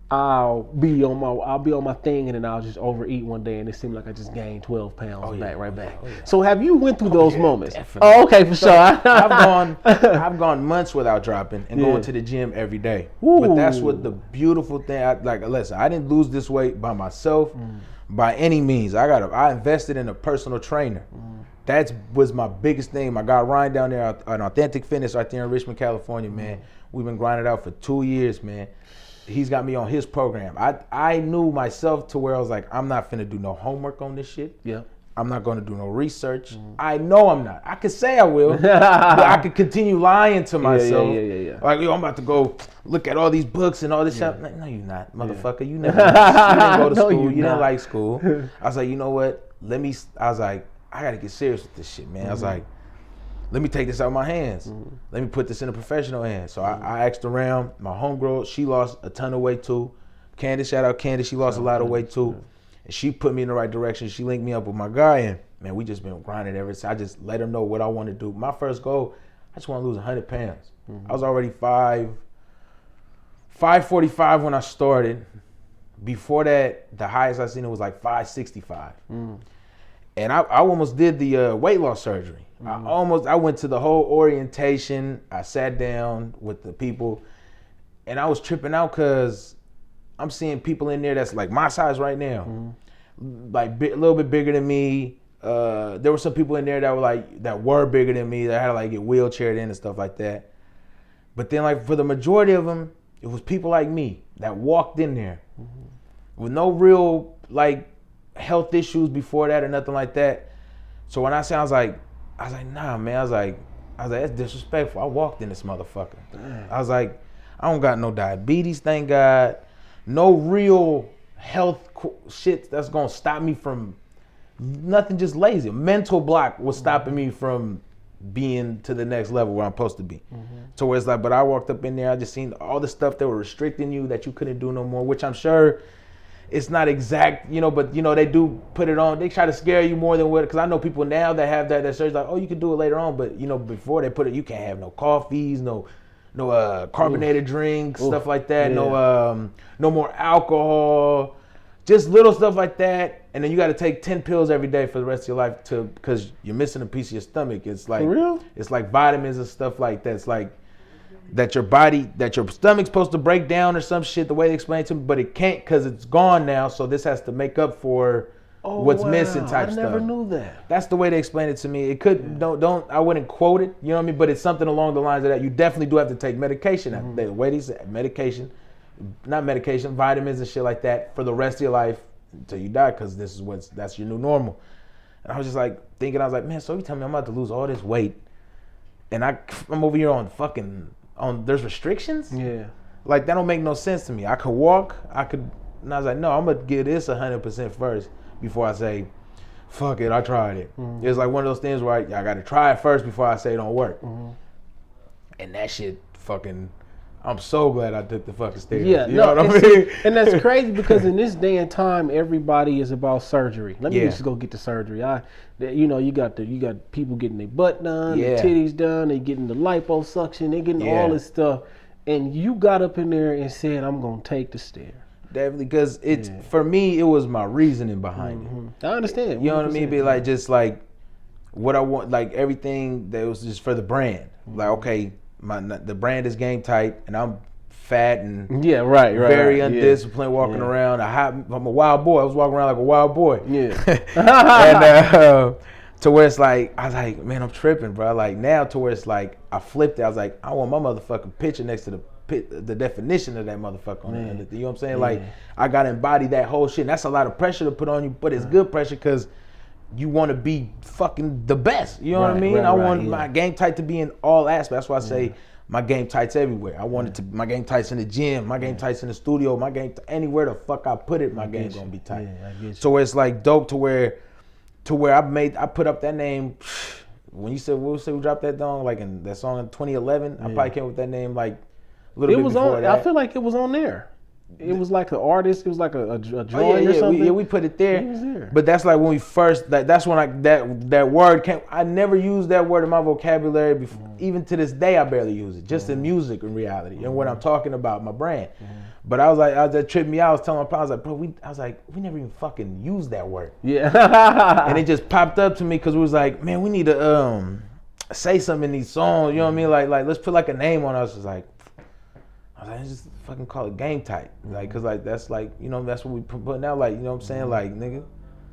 S2: I'll be on my thing and then I'll just overeat one day and it seems like I just gained 12 pounds back. Oh, yeah. So have you went through those moments?
S1: Definitely.
S2: Oh, okay, for sure.
S1: I've gone months without dropping and going to the gym every day. Ooh. But that's what the beautiful thing. Listen, I didn't lose this weight by myself by any means. I invested in a personal trainer. That was my biggest thing. My guy Ryan down there, an Authentic Fitness right there in Richmond, California, man. We've been grinding out for 2 years, man. He's got me on his program. I knew myself to where I was like, I'm not finna do no homework on this shit.
S2: Yeah.
S1: I'm not gonna do no research. I know I'm not. I could say I will, but I could continue lying to myself.
S2: Yeah.
S1: Like, yo, I'm about to go look at all these books and all this stuff. No, you're not, motherfucker. You never. You didn't go to school. You didn't like school. I was like, you know what? I gotta get serious with this shit, man. I was like, let me take this out of my hands. Let me put this in a professional hands. So I asked around. My homegirl, she lost a ton of weight too. Candace, shout out Candace. She lost a lot of weight too. And she put me in the right direction. She linked me up with my guy. And man, we just been grinding ever since. I just let him know what I want to do. My first goal, I just want to lose 100 pounds. I was already 545 when I started. Before that, the highest I seen it was like 565. And I almost did the weight loss surgery. I went to the whole orientation. I sat down with the people and I was tripping out because I'm seeing people in there that's like my size right now, like a little bit bigger than me. There were some people in there that were bigger than me that had to like get wheelchaired in and stuff like that. But then like for the majority of them, it was people like me that walked in there with no real like health issues before that or nothing like that. So when I was like, nah, man. I was like, that's disrespectful. I walked in this motherfucker. I was like, I don't got no diabetes, thank God. No real health shit that's gonna stop me from nothing, just lazy. Mental block was stopping me from being to the next level where I'm supposed to be. So it's like, but I walked up in there, I just seen all the stuff that were restricting you that you couldn't do no more, which I'm sure it's not exact, but they do put it on. They try to scare you more than what, because I know people now that have that search like, oh, you can do it later on, but before they put it, you can't have no coffees, no carbonated drinks, stuff like that, no more alcohol, just little stuff like that. And then you got to take 10 pills every day for the rest of your life because you're missing a piece of your stomach. It's like,
S2: for real?
S1: It's like vitamins and stuff like that. It's like that your stomach's supposed to break down or some shit, the way they explain it to me, but it can't because it's gone now. So this has to make up for what's missing type stuff. I never
S2: knew that.
S1: That's the way they explain it to me. It could I wouldn't quote it, you know what I mean? But it's something along the lines of that. You definitely do have to take medication. The way they say medication, not medication, vitamins and shit like that for the rest of your life until you die, because that's your new normal. And I was just like thinking, I was like, man, so you tell me I'm about to lose all this weight, and I'm over here on there's restrictions?
S2: Yeah.
S1: Like that don't make no sense to me. I could walk, and I was like, no, I'm gonna give this 100% first before I say, fuck it, I tried it. It's like one of those things where I gotta try it first before I say it don't work. And that shit fucking, I'm so glad I took the fucking stairs.
S2: Yeah,
S1: you know what I mean?
S2: And that's crazy because in this day and time, everybody is about surgery. Let me just go get the surgery. You got people getting their butt done, their titties done, they getting the liposuction, they getting all this stuff, and you got up in there and said, "I'm gonna take the stairs." Definitely,
S1: because for me, it was my reasoning behind it.
S2: I understand.
S1: You know what I mean? Be like just like what I want, like everything that was just for the brand. Like okay. The brand is game tight, and I'm fat and very undisciplined, walking around. I'm a wild boy. I was walking around like a wild boy.
S2: Yeah.
S1: And to where it's like, I was like, man, I'm tripping, bro. Like now to where it's like, I flipped it. I was like, I want my motherfucking picture next to the definition of that motherfucker. You know what I'm saying? Like I gotta embody that whole shit. And that's a lot of pressure to put on you, but it's good pressure because you want to be fucking the best. You know what I mean? I want my game tight to be in all aspects. That's why I say my game tight's everywhere. I want it to. My game tight's in the gym. My game tight's in the studio. My game anywhere the fuck I put it, my game gonna be tight. So where it's like dope to where I put up that name. When you said we dropped that song like in that song in 2011, I probably came up with that name like a little bit before that.
S2: I feel like it was on there. It was like an artist. It was like a drawing or something.
S1: We put it there.
S2: It was there.
S1: But that's like when we first. That's when that word came. I never used that word in my vocabulary before. Even to this day, I barely use it. Just in music, in reality, and what I'm talking about, my brand. But I was like, that tripped me out. I was telling my pal, I was like, bro, we never even fucking used that word.
S2: Yeah.
S1: And it just popped up to me because we was like, man, we need to say something in these songs. You know what I mean? Like let's put like a name on us. It's like. I was like, let's just fucking call it game tight. Like, cause like, that's like, you know, that's what we putting out. Like, you know what I'm saying? Like, nigga,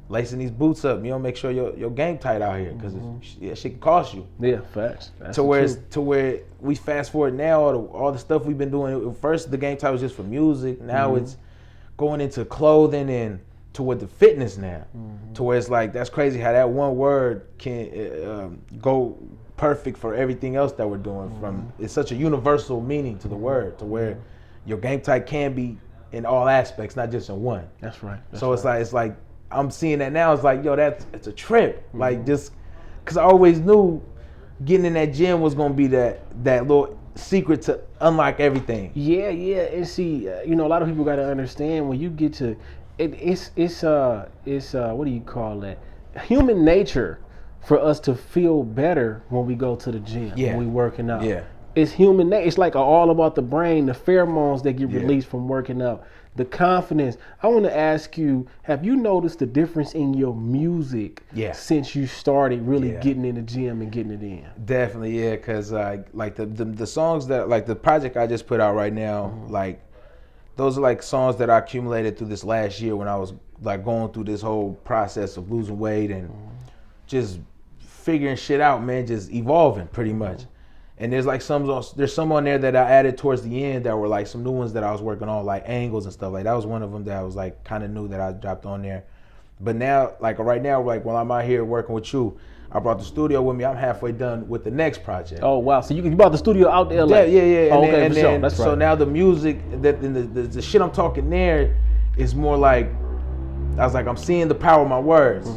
S1: lacing these boots up. You know, make sure your game tight out here. Cause shit can cost you.
S2: Yeah, facts. That's
S1: to where we fast forward now, all the stuff we've been doing. First, the game tight was just for music. Now it's going into clothing and to what the fitness now. To where it's like, that's crazy how that one word can go perfect for everything else that we're doing. From it's such a universal meaning to the word, to where your game type can be in all aspects, not just in one.
S2: That's right.
S1: So it's like I'm seeing that now. It's like, yo, it's a trip. Like just because I always knew getting in that gym was gonna be that little secret to unlock everything.
S2: Yeah, and see, you know, a lot of people got to understand when you get to it's what do you call that? Human nature. For us to feel better when we go to the gym, when we working out. Yeah. It's human nature. It's like all about the brain, the pheromones that get released from working out, the confidence. I want to ask you, have you noticed the difference in your music since you started really getting in the gym and getting it in?
S1: Definitely, yeah, because like the songs that, like the project I just put out right now, like those are like songs that I accumulated through this last year when I was like going through this whole process of losing weight and just figuring shit out, man, just evolving pretty much. And there's like some on there that I added towards the end that were like some new ones that I was working on, like angles and stuff. Like that was one of them that I was like kind of new that I dropped on there. But now, like right now, like while I'm out here working with you, I brought the studio with me. I'm halfway done with the next project.
S2: Oh wow! So you brought the studio out to LA?
S1: Yeah.
S2: Oh, okay, for sure. That's right. So
S1: now the music, the shit I'm talking there, is more like I was like, I'm seeing the power of my words.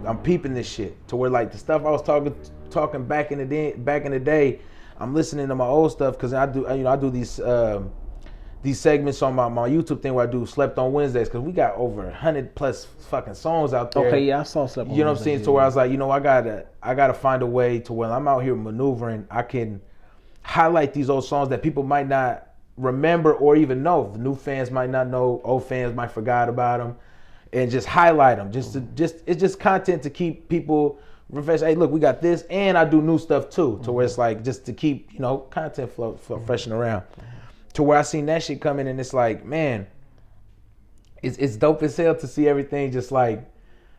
S1: I'm peeping this shit to where like the stuff I was talking back in the day, I'm listening to my old stuff because I do these segments on my YouTube thing where I do Slept on Wednesdays because we got over 100 plus fucking songs out there.
S2: Okay, yeah, I saw Slept on Wednesdays. You
S1: know what I'm saying? So where I was like, you know, I gotta find a way to when I'm out here maneuvering, I can highlight these old songs that people might not remember or even know. The new fans might not know, old fans might forgot about them. And just highlight them. It's just content to keep people refreshed. Hey, look, we got this, and I do new stuff too. To where it's like just to keep content flow freshening around. To where I seen that shit coming, and it's like, man, it's dope as hell to see everything just like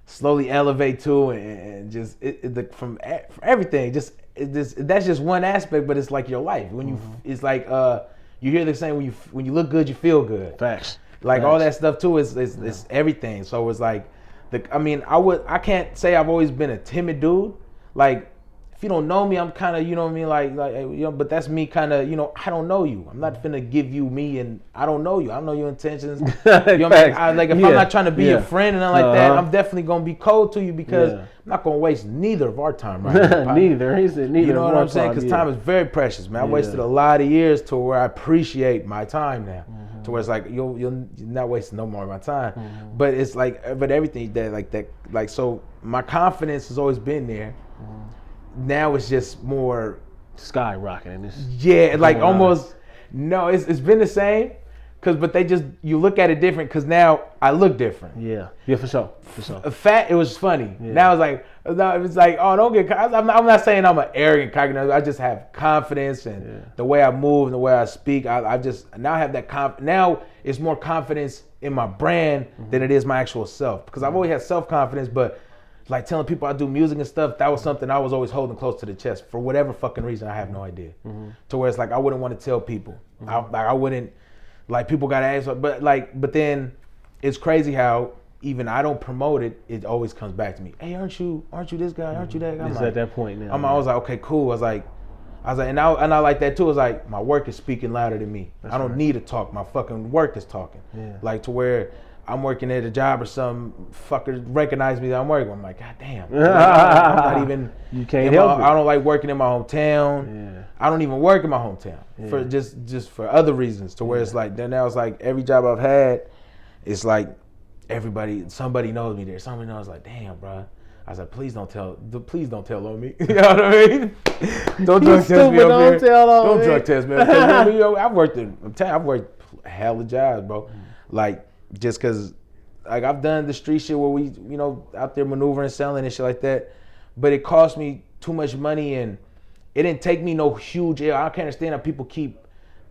S1: slowly elevate to, and just from everything. That's just one aspect, but it's like your life. When you, it's like you hear the saying when you look good, you feel good.
S2: Facts.
S1: Like all that stuff too is everything. So it's like, I can't say I've always been a timid dude. Like if you don't know me, I'm kind of, you know what I mean, like you know. But that's me kind of, I don't know you. I'm not finna give you me, and I don't know you. I don't know your intentions. You know what I mean? If I'm not trying to be your friend and nothing like that, I'm definitely gonna be cold to you because I'm not gonna waste neither of our time right now.
S2: Neither. He said neither.
S1: You know what I'm saying? Because time is very precious, man. I wasted a lot of years to where I appreciate my time now. To where it's like you're not wasting no more of my time, but it's like, but everything that so my confidence has always been there. Now it's just more
S2: skyrocketing.
S1: Like almost no, it's been the same, but you look at it different because now I look different.
S2: Yeah, for sure.
S1: Fat, it was funny. Yeah. Now it's like, oh, don't get. I'm not saying I'm an arrogant cocky. I just have confidence and the way I move and the way I speak. I just now have that now it's more confidence in my brand than it is my actual self, because I've always had self confidence, but like telling people I do music and stuff, that was something I was always holding close to the chest for whatever fucking reason. I have no idea. To where it's like I wouldn't want to tell people. I wouldn't, like, people gotta ask, but then it's crazy how even I don't promote it, it always comes back to me. Hey, aren't you this guy? Aren't you that guy?
S2: It's like, at that point now.
S1: I was like, okay, cool. I was like, and I like that too. It's like my work is speaking louder than me. I don't need to talk. My fucking work is talking.
S2: Yeah.
S1: Like, to where I'm working at a job or some fucker recognize me that I'm working. I'm like, God damn. I'm not even.
S2: You can't help it.
S1: I don't like working in my hometown.
S2: Yeah.
S1: I don't even work in my hometown for just for other reasons. To where it's like, then now it's like every job I've had, it's like somebody knows me there. Somebody knows, like, damn, bro. I was like, please don't tell on me. You know what I mean? Don't drug test me up here. Don't drug test me. I've worked hella jobs, bro. Like, just because, like, I've done the street shit where we, you know, out there maneuvering, selling and shit like that. But it cost me too much money, and it didn't take me no huge L. I can't understand how people keep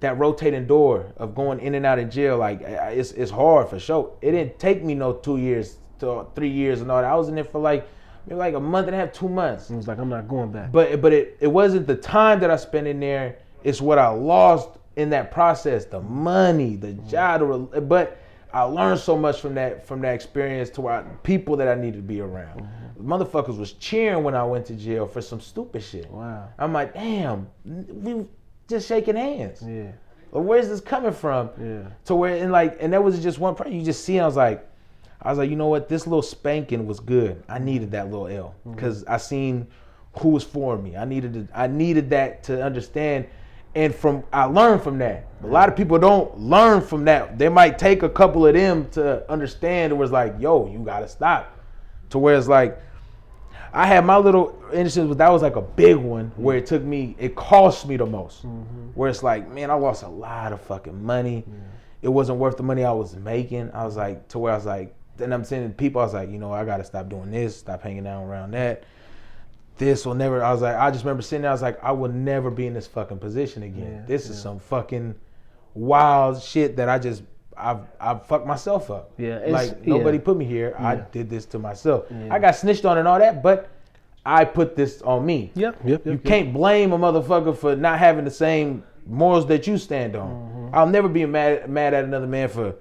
S1: that rotating door of going in and out of jail. Like, it's hard for sure. It didn't take me no 2 years to 3 years and all that. I was in there for like a month and a half, 2 months.
S2: It was like, I'm not going back.
S1: But it wasn't the time that I spent in there. It's what I lost in that process. The money, the job, but I learned so much from that experience to where people that I needed to be around. Motherfuckers was cheering when I went to jail for some stupid shit.
S2: Wow.
S1: I'm like, damn, we just shaking hands.
S2: Yeah.
S1: Or where's this coming from?
S2: Yeah.
S1: To where, and that was just one person. You just see, I was like, you know what? This little spanking was good. I needed that little L because I seen who was for me. I needed that to understand, and I learned from that. A lot of people don't learn from that. They might take a couple of them to understand. It was like, yo, you gotta stop. To where it's like, I had my little instance, but that was like a big one where it cost me the most. Where it's like, man, I lost a lot of fucking money. It wasn't worth the money I was making. I was like, to where I was like, then I'm saying to people, I was like, you know, I gotta stop doing this, stop hanging out around that. This will never, I was like, I just remember sitting there, I was like, I will never be in this fucking position again. This is some fucking wild shit that I've fucked myself up.
S2: Yeah,
S1: like, nobody put me here. I did this to myself. I got snitched on and all that, but I put this on me. You can't blame a motherfucker for not having the same morals that you stand on. I'll never be mad at another man for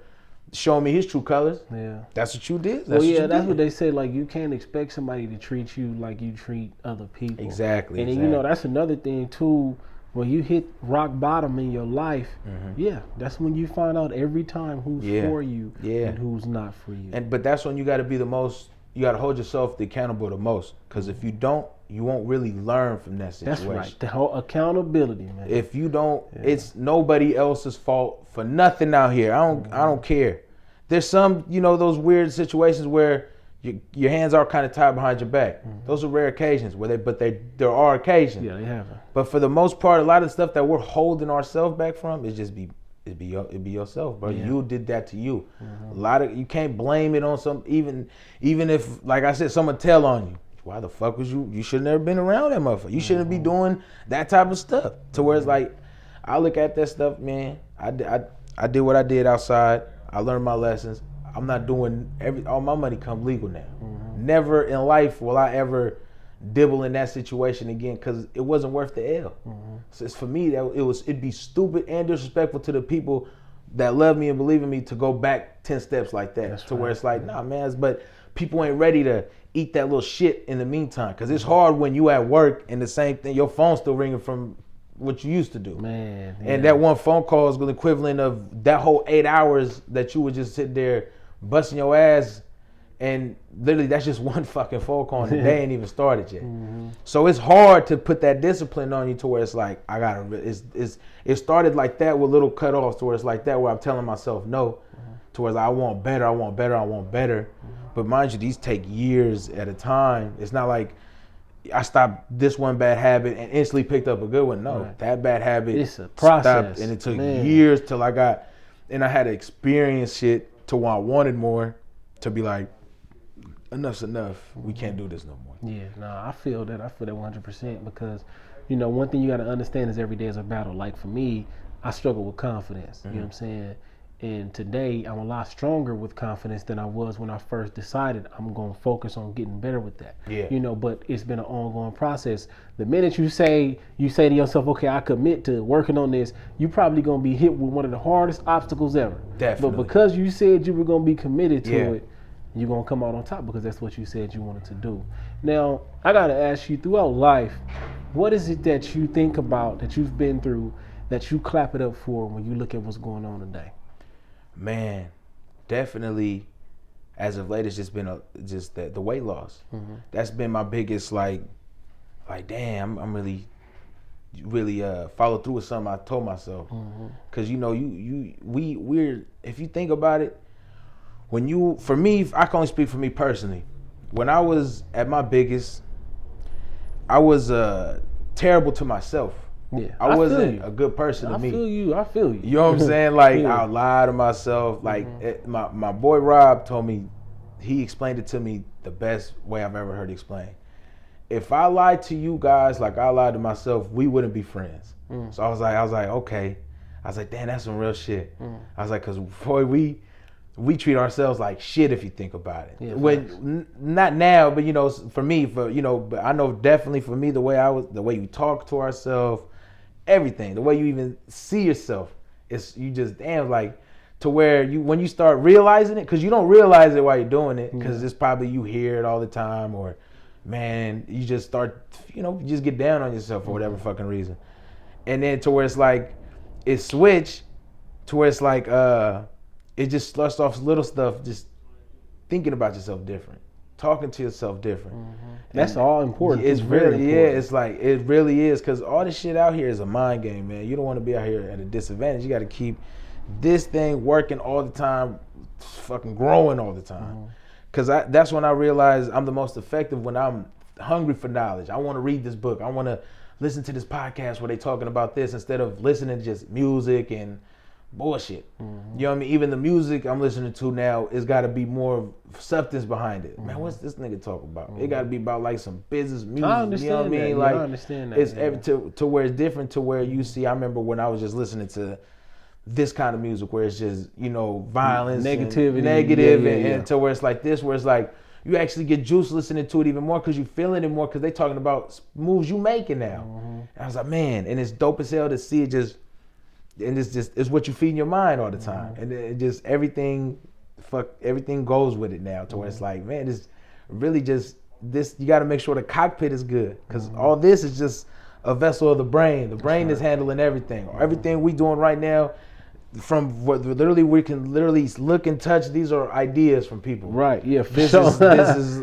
S1: showing me his true colors.
S2: Yeah.
S1: That's what you did.
S2: That's what they say. Like, you can't expect somebody to treat you like you treat other people.
S1: Exactly.
S2: And then, you know, that's another thing too. When you hit rock bottom in your life, that's when you find out every time who's for you and who's not for you.
S1: But that's when you got to be you got to hold yourself accountable the most. Because if you don't, you won't really learn from that situation.
S2: That's right. The whole accountability, man.
S1: If you don't, it's nobody else's fault for nothing out here. I don't care. There's some, you know, those weird situations where your hands are kind of tied behind your back. Those are rare occasions there are occasions.
S2: Yeah, they happen.
S1: But for the most part, a lot of the stuff that we're holding ourselves back from is just be yourself, bro. You did that to you. You can't blame it on some, even if, like I said, someone tell on you. Why the fuck was you should have never been around that motherfucker. You shouldn't be doing that type of stuff. To where it's like, I look at that stuff, man. I did what I did outside. I learned my lessons. I'm not doing all my money come legal now. Never in life will I ever dibble in that situation again, because it wasn't worth the L. So it's, for me, it'd be stupid and disrespectful to the people that love me and believe in me to go back 10 steps like that. Where it's like, nah, man, but people ain't ready to eat that little shit in the meantime, because it's hard when you at work and the same thing, your phone's still ringing from what you used to do.
S2: Man.
S1: And that one phone call is the equivalent of that whole 8 hours that you would just sit there busting your ass, and literally that's just one fucking phone call and the day ain't even started yet. So it's hard to put that discipline on you to where it's like, it started like that with little cutoffs, to where it's like that where I'm telling myself no, to where I want better. But mind you, these take years at a time. It's not like I stopped this one bad habit and instantly picked up a good one. No, that bad habit,
S2: it's a process,
S1: stopped, and it took years till I had to experience shit to where I wanted more, to be like, enough's enough. We can't do this no more.
S2: Yeah, I feel that 100%, because, you know, one thing you got to understand is every day is a battle. Like, for me, I struggle with confidence. You know what I'm saying? And today I'm a lot stronger with confidence than I was when I first decided I'm going to focus on getting better with that.
S1: Yeah.
S2: You know, but it's been an ongoing process. The minute you say to yourself, okay, I commit to working on this, you're probably going to be hit with one of the hardest obstacles ever.
S1: Definitely.
S2: But because you said you were going to be committed to
S1: Yeah.
S2: it, you're going to come out on top because that's what you said you wanted to do. Now, I got to ask you, throughout life, what is it that you think about, that you've been through, that you clap it up for when you look at what's going on today?
S1: Man, definitely. As of late, it's just been the weight loss. Mm-hmm. That's been my biggest like damn, I'm really followed through with something I told myself. Because you know, we're if you think about it, for me, I can only speak for me personally. When I was at my biggest, I was terrible to myself.
S2: Yeah,
S1: I wasn't a good person to me.
S2: I feel you.
S1: You know what I'm saying? Like,
S2: Yeah.
S1: I lie to myself. Like, my boy Rob told me, he explained it to me the best way I've ever heard explained. If I lied to you guys like I lied to myself, we wouldn't be friends. So I was like, okay. I was like, damn, that's some real shit. I was like, because boy, we treat ourselves like shit if you think about it.
S2: Yeah,
S1: not now, but you know, for me, but I know definitely for me the way you talk to ourselves, everything, the way you even see yourself, it's you just damn like to where when you start realizing it, because you don't realize it while you're doing it, because it's probably you hear it all the time, or man, you just start, you just get down on yourself for whatever fucking reason, and then to where it's like it switched to where it's like it just starts off little stuff, just thinking about yourself different, talking to yourself different.
S2: That's all important.
S1: It's
S2: very
S1: really,
S2: important.
S1: it's like, it really is, because all this shit out here is a mind game, man. You don't want to be out here at a disadvantage. You got to keep this thing working all the time, fucking growing all the time. Because that's when I realize I'm the most effective, when I'm hungry for knowledge. I want to read this book. I want to listen to this podcast where they talking about this instead of listening to just music and bullshit. You know what I mean? Even the music I'm listening to now, it's got to be more substance behind it. Man, what's this nigga talking about? It got to be about like some business music.
S2: I understand,
S1: you know what I mean?
S2: that.
S1: Like,
S2: I understand that.
S1: It's to where it's different, to where you see. I remember when I was just listening to this kind of music where it's just violence,
S2: negativity,
S1: and to where it's like this, where it's like you actually get juice listening to it even more because you feeling it more because they talking about moves you making now. And I was like, man, and it's dope as hell to see it just. And it's what you feed in your mind all the time, and it just everything goes with it now. To where it's like, man, it's really just this. You got to make sure the cockpit is good, because all this is just a vessel of the brain. The brain is handling everything. Everything we doing right now, from what we can literally look and touch. These are ideas from people.
S2: Right. Yeah.
S1: This is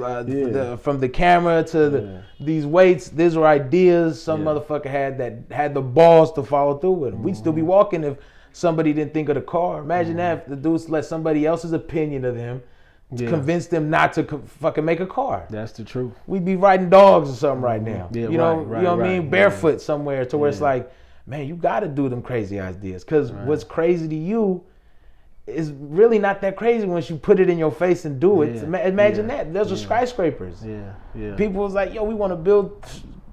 S1: from the camera to these weights. These are ideas some motherfucker had the balls to follow through with them. We'd still be walking if somebody didn't think of the car. Imagine that if the dudes let somebody else's opinion of them to convince them not to fucking make a car.
S2: That's the truth.
S1: We'd be riding dogs or something right now.
S2: Yeah,
S1: you know
S2: right,
S1: what I mean? Barefoot
S2: yeah.
S1: somewhere to where it's like, man, you got to do them crazy ideas, because what's crazy to you is really not that crazy once you put it in your face and do it. Imagine that. Those are skyscrapers.
S2: Yeah.
S1: People was like, yo, we want to build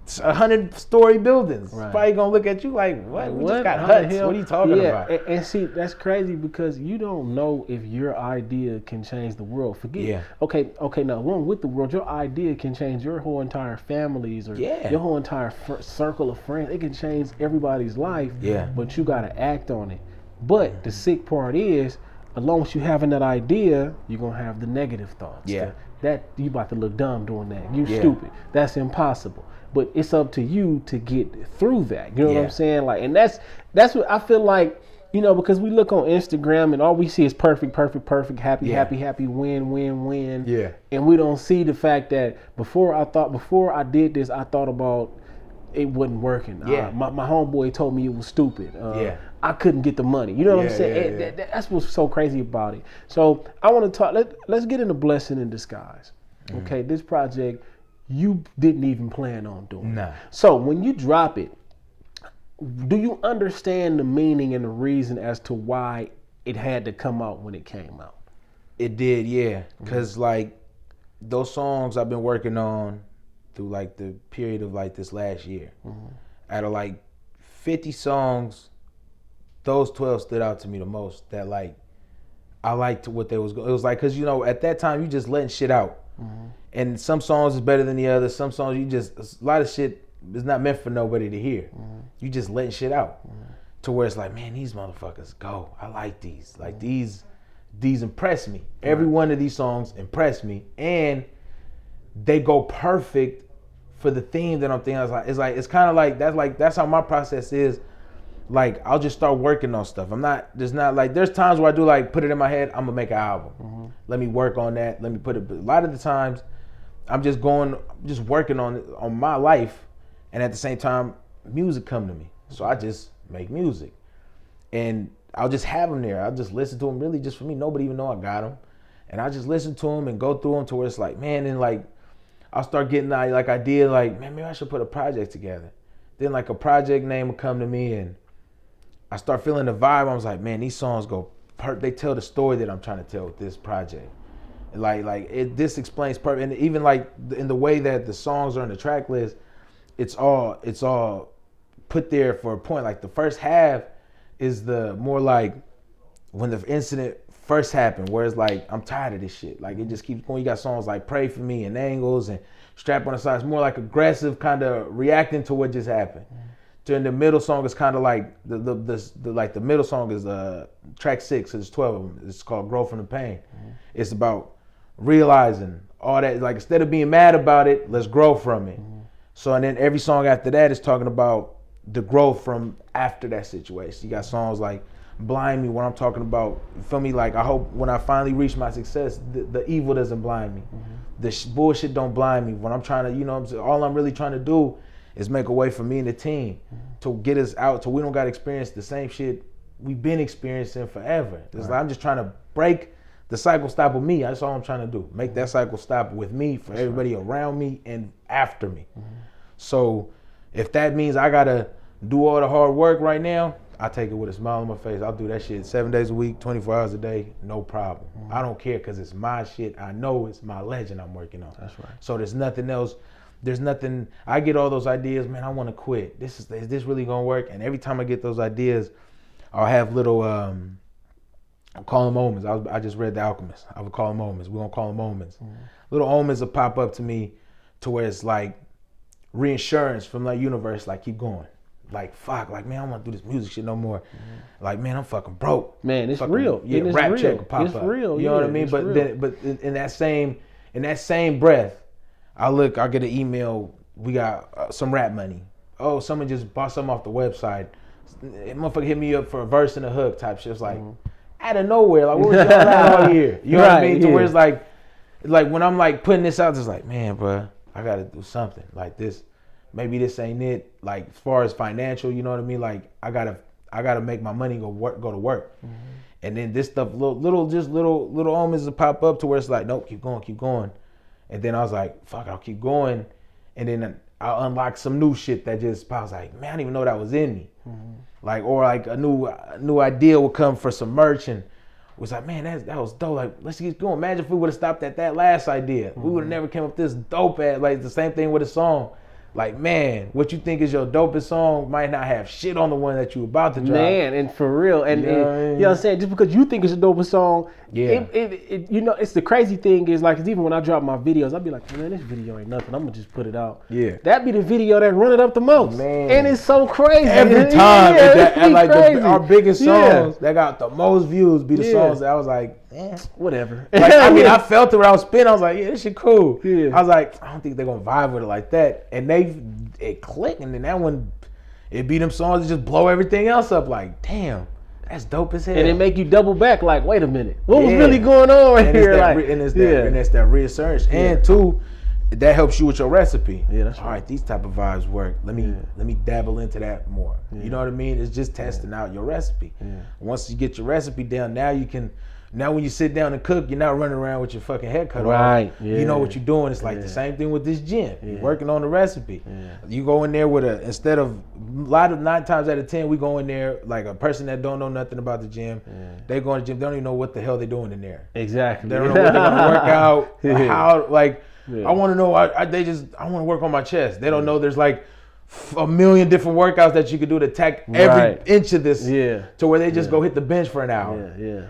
S1: 100-story buildings.
S2: Right.
S1: Probably gonna look at you like, what? We just got huts. What are you talking about?
S2: And see, that's crazy, because you don't know if your idea can change the world. Forget.
S1: Yeah.
S2: Okay. Now, one with the world, your idea can change your whole entire families or your whole entire circle of friends. It can change everybody's life.
S1: Yeah.
S2: But you gotta act on it. But the sick part is, as long as you having that idea, you're gonna have the negative thoughts.
S1: Yeah.
S2: That you about to look dumb doing that. You stupid. That's impossible. But it's up to you to get through that. You know what I'm saying? Like, and that's what I feel like, because we look on Instagram and all we see is perfect, happy, win.
S1: Yeah.
S2: And we don't see the fact that before I did this, I thought about it wasn't working.
S1: Yeah.
S2: My homeboy told me it was stupid. I couldn't get the money. You know what I'm saying? That's what's so crazy about it. So I want to talk. Let's get into blessing in disguise. Okay, this project you didn't even plan on doing.
S1: Nah.
S2: So when you drop it, do you understand the meaning and the reason as to why it had to come out when it came out?
S1: It did, yeah. Because like those songs I've been working on through like the period of like this last year. Out of like 50 songs, those 12 stood out to me the most. That like I liked what they was. It was like, cause at that time you just letting shit out, and some songs is better than the others. Some songs a lot of shit is not meant for nobody to hear. You just letting shit out, to where it's like, man, these motherfuckers go. I like these. Like these impress me. Every one of these songs impress me, and they go perfect for the theme that I'm thinking. It's kind of like that's how my process is. Like I'll just start working on stuff. There's times where I do like put it in my head, I'm gonna make an album. Let me work on that. Let me put it. But a lot of the times I'm just working on my life, and at the same time music come to me. So I just make music, and I'll just have them there. I'll just listen to them really just for me. Nobody even know I got them, and I just listen to them and go through them to where it's like, man, and like I'll start getting like idea like, man, maybe I should put a project together. Then like a project name will come to me, and I start feeling the vibe. I was like, man, these songs they tell the story that I'm trying to tell with this project. This explains and even like in the way that the songs are on the track list, it's all put there for a point. Like the first half is the more like when the incident first happened, where it's like, I'm tired of this shit. Like it just keeps going. You got songs like Pray For Me and Angles and Strap On The Side. It's more like aggressive, kind of reacting to what just happened. During the middle song is kind of like the middle song is track 6. There's 12 of them. It's called Grow From The Pain. It's about realizing all that. Like instead of being mad about it, let's grow from it. So and then every song after that is talking about the growth from after that situation. You got songs like Blind Me, when I'm talking about, you feel me? Like I hope when I finally reach my success, the evil doesn't blind me. The bullshit don't blind me. When I'm trying to, all I'm really trying to do is make a way for me and the team to get us out so we don't got to experience the same shit we've been experiencing forever. It's like I'm just trying to break the cycle stop with me. That's all I'm trying to do. Make that cycle stop with me for everybody around me and after me. So if that means I got to do all the hard work right now, I take it with a smile on my face. I'll do that shit 7 days a week, 24 hours a day, no problem. I don't care because it's my shit. I know it's my legend I'm working on.
S2: That's right.
S1: So there's nothing else. There's nothing. I get all those ideas, man. I want to quit. Is this really gonna work? And every time I get those ideas, I'll have little. I'll call them omens. I just read The Alchemist. I would call them omens. We're gonna call them omens. Little omens will pop up to me, to where it's like reinsurance from the universe. Like keep going. Like fuck. Like man, I don't want to do this music shit no more. Like man, I'm fucking broke.
S2: Man, it's real.
S1: Yeah,
S2: it's
S1: rap
S2: real.
S1: check will pop
S2: it's
S1: up.
S2: Real.
S1: You know what I mean? But in that same breath, I get an email, we got some rap money. Oh, someone just bought something off the website. Motherfucker hit me up for a verse and a hook type shit. It's like, out of nowhere, like, what was y'all at all year? You know what I mean? To where it's like when I'm like putting this out, it's like, man, bro, I gotta do something like this. Maybe this ain't it. Like as far as financial, you know what I mean? Like I gotta make my money go to work. And then this stuff, little omens will pop up to where it's like, nope, keep going. And then I was like, fuck, I'll keep going. And then I'll unlock some new shit that just pops. Like, man, I didn't even know that was in me. Like, or like a new idea will come for some merch and was like, man, that was dope. Like, let's keep going. Imagine if we would have stopped at that last idea. We would have never came up with this dope ass, like the same thing with a song. Like, man, what you think is your dopest song might not have shit on the one that you about to drop.
S2: Man, and for real. And, you know what I'm saying? Just because you think it's a dopest song, it's the crazy thing is like, even when I drop my videos, I'll be like, man, this video ain't nothing. I'm going to just put it out. Yeah. That be the video that run it up the most. Man. And it's so crazy.
S1: Every time. And like our biggest songs that got the most views be the songs that I was like,
S2: whatever.
S1: Like, I mean, I felt it when I was spinning. I was like, yeah, this shit cool. Yeah. I was like, I don't think they're going to vibe with it like that. And it clicked. And then that one, it be them songs that just blow everything else up. Like, damn, that's dope as hell.
S2: And it make you double back like, wait a minute. What was really going on right here?
S1: And it's that reassurance. And two, that helps you with your recipe. Yeah, that's right. All right, these type of vibes work. Let me dabble into that more. You know what I mean? It's just testing out your recipe. Once you get your recipe down, now when you sit down and cook, you're not running around with your fucking head cut off. Yeah. You know what you're doing. It's like the same thing with this gym. You're working on the recipe. You go in there with instead of 9 times out of 10, we go in there like a person that don't know nothing about the gym. They go in the gym, they don't even know what the hell they're doing in there.
S2: Exactly.
S1: They don't know what they're gonna work out. How I want to know. I want to work on my chest. They don't know there's like a million different workouts that you could do to attack every inch of this to where they just go hit the bench for an hour.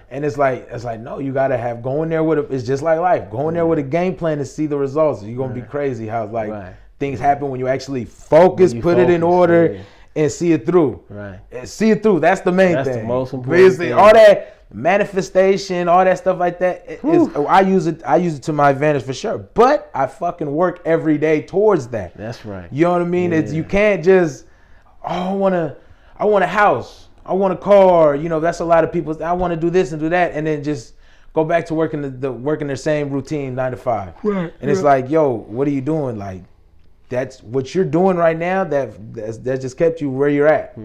S1: And it's like no, you gotta have go in there with it's just like life. Go in there with a game plan to see the results. You're gonna be crazy how like things happen when you actually focus, put it in order, and see it through. And see it through. That's the main thing. That's the most important thing. All that manifestation, all that stuff like that I use it to my advantage for sure. But I fucking work every day towards that.
S2: That's right.
S1: You know what I mean? You can't just I want a house, I want a car. You know, that's a lot of people. I want to do this and do that, and then just go back to working working their same routine 9 to 5. And it's like, yo, what are you doing? Like, that's what you're doing right now. That just kept you where you're at.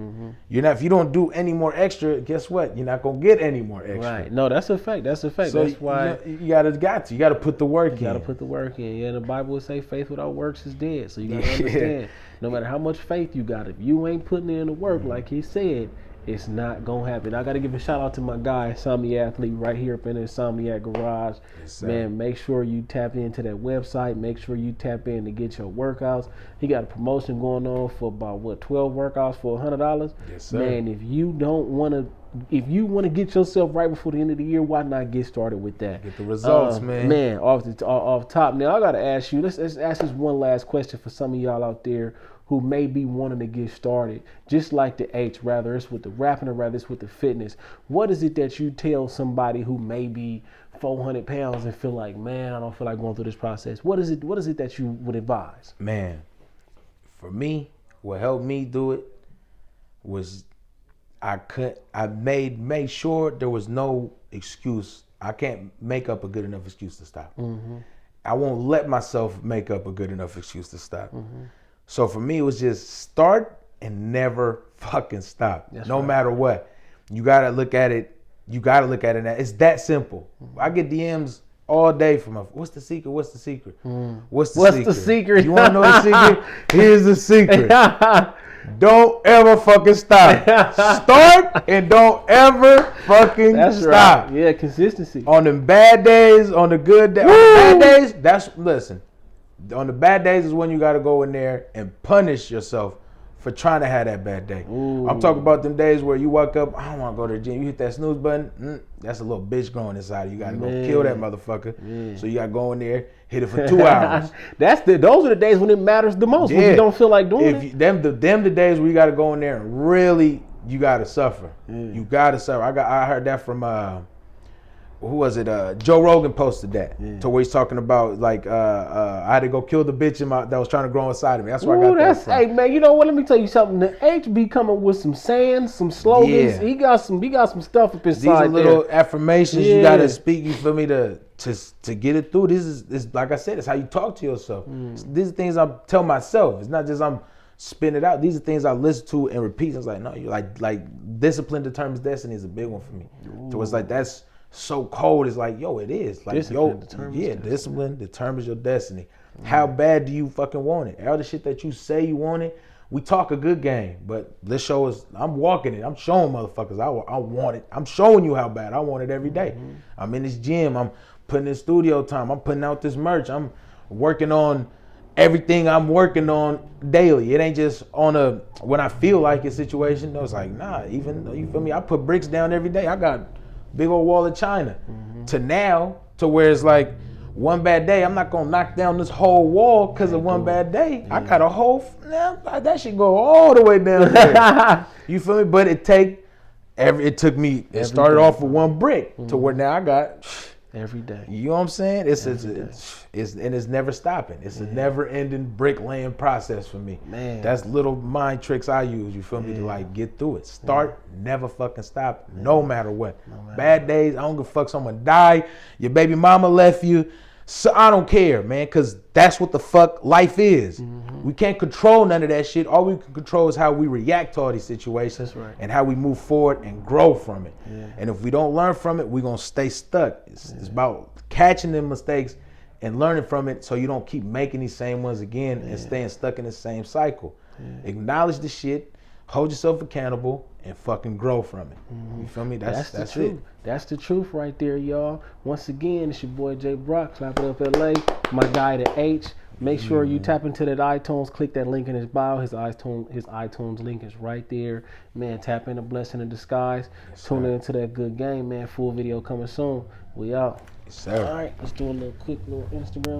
S1: You're not. If you don't do any more extra, guess what? You're not gonna get any more extra.
S2: Right. No, that's a fact. So that's why
S1: you gotta put the work in.
S2: You gotta put the work in. Yeah, the Bible would say faith without works is dead. So you gotta understand. No matter how much faith you got, if you ain't putting in the work, like he said, it's not gonna happen. I gotta give a shout out to my guy, Insomniac Athlete, right here up in the Insomniac Garage. Man, make sure you tap into that website. Make sure you tap in to get your workouts. He got a promotion going on for about 12 workouts for $100.
S1: Yes, sir.
S2: Man, if you want to get yourself right before the end of the year, why not get started with that?
S1: Get the results, man.
S2: Man, off top. Now I gotta ask you. Let's ask this one last question for some of y'all out there who may be wanting to get started, just like the H, rather it's with the rapping or rather it's with the fitness. What is it that you tell somebody who may be 400 pounds and feel like, man, I don't feel like going through this process? What is it that you would advise?
S1: Man, for me, what helped me do it was I made sure there was no excuse. I can't make up a good enough excuse to stop. I won't let myself make up a good enough excuse to stop. So for me, it was just start and never fucking stop. No matter what. You gotta look at it. It's that simple. I get DMs all day from what's the secret? What's the secret? What's the secret? You wanna know the secret? Here's the secret. Don't ever fucking stop. Start and don't ever fucking stop.
S2: Right. Yeah, consistency.
S1: On them bad days, on the good days, on the bad days, listen. On the bad days is when you got to go in there and punish yourself for trying to have that bad day. I'm talking about them days where you wake up, I don't want to go to the gym. You hit that snooze button, that's a little bitch growing inside. You got to go kill that motherfucker. So you got to go in there, hit it for 2 hours.
S2: Those are the days when it matters the most. When you don't feel like doing it.
S1: The days where you got to go in there and really, you got to suffer. You got to suffer. I heard that from who was it? Joe Rogan posted that to where he's talking about like I had to go kill the bitch that was trying to grow inside of me. That's where I got that from.
S2: Hey man, you know what? Let me tell you something. The H be coming with some sayings, some slogans. Yeah. He got some stuff up inside.
S1: These are little affirmations you gotta speak. You feel me to get it through. This is like I said. It's how you talk to yourself. These are things I tell myself. It's not just I'm spitting it out. These are things I listen to and repeat. It's like no, you like discipline determines destiny is a big one for me. So it's like that's so cold. It's like, yo, it is. Like, discipline determines your destiny. How bad do you fucking want it? All the shit that you say you want it, we talk a good game, but this show is, I'm walking it. I'm showing motherfuckers I want it. I'm showing you how bad I want it every day. I'm in this gym. I'm putting in studio time. I'm putting out this merch. I'm working on everything I'm working on daily. It ain't just on a, when I feel like it situation. No, it's like, nah, even, you feel me? I put bricks down every day. I got big old wall of China to now to where it's like one bad day, I'm not gonna knock down this whole wall because of one bad day. I got a whole, that should go all the way down there. You feel me? But it started off with one brick to where now I got
S2: every day.
S1: You know what I'm saying? It's never stopping. It's a never ending brick laying process for me. Man, that's little mind tricks I use. You feel me to like get through it. Start, never fucking stop, no matter what. Bad days, I don't give a fuck. Someone died, your baby mama left you. So I don't care, man, because that's what the fuck life is. We can't control none of that shit. All we can control is how we react to all these situations and how we move forward and grow from it. And if we don't learn from it, we're going to stay stuck. It's about catching them mistakes and learning from it so you don't keep making these same ones again and staying stuck in the same cycle. Acknowledge the shit, hold yourself accountable, and fucking grow from it. You feel me? That's the truth.
S2: It. That's the truth right there, y'all. Once again, it's your boy Jay Brock, Clapitup La W, my guy the H. Make sure you tap into that iTunes. Click that link in his bio. His iTunes link is right there. Man, tap in a blessing in disguise.
S1: Yes,
S2: Tune
S1: sir.
S2: into that good game, man. Full video coming soon. We out.
S1: Yes, sir.
S2: All right, let's do a little quick little Instagram.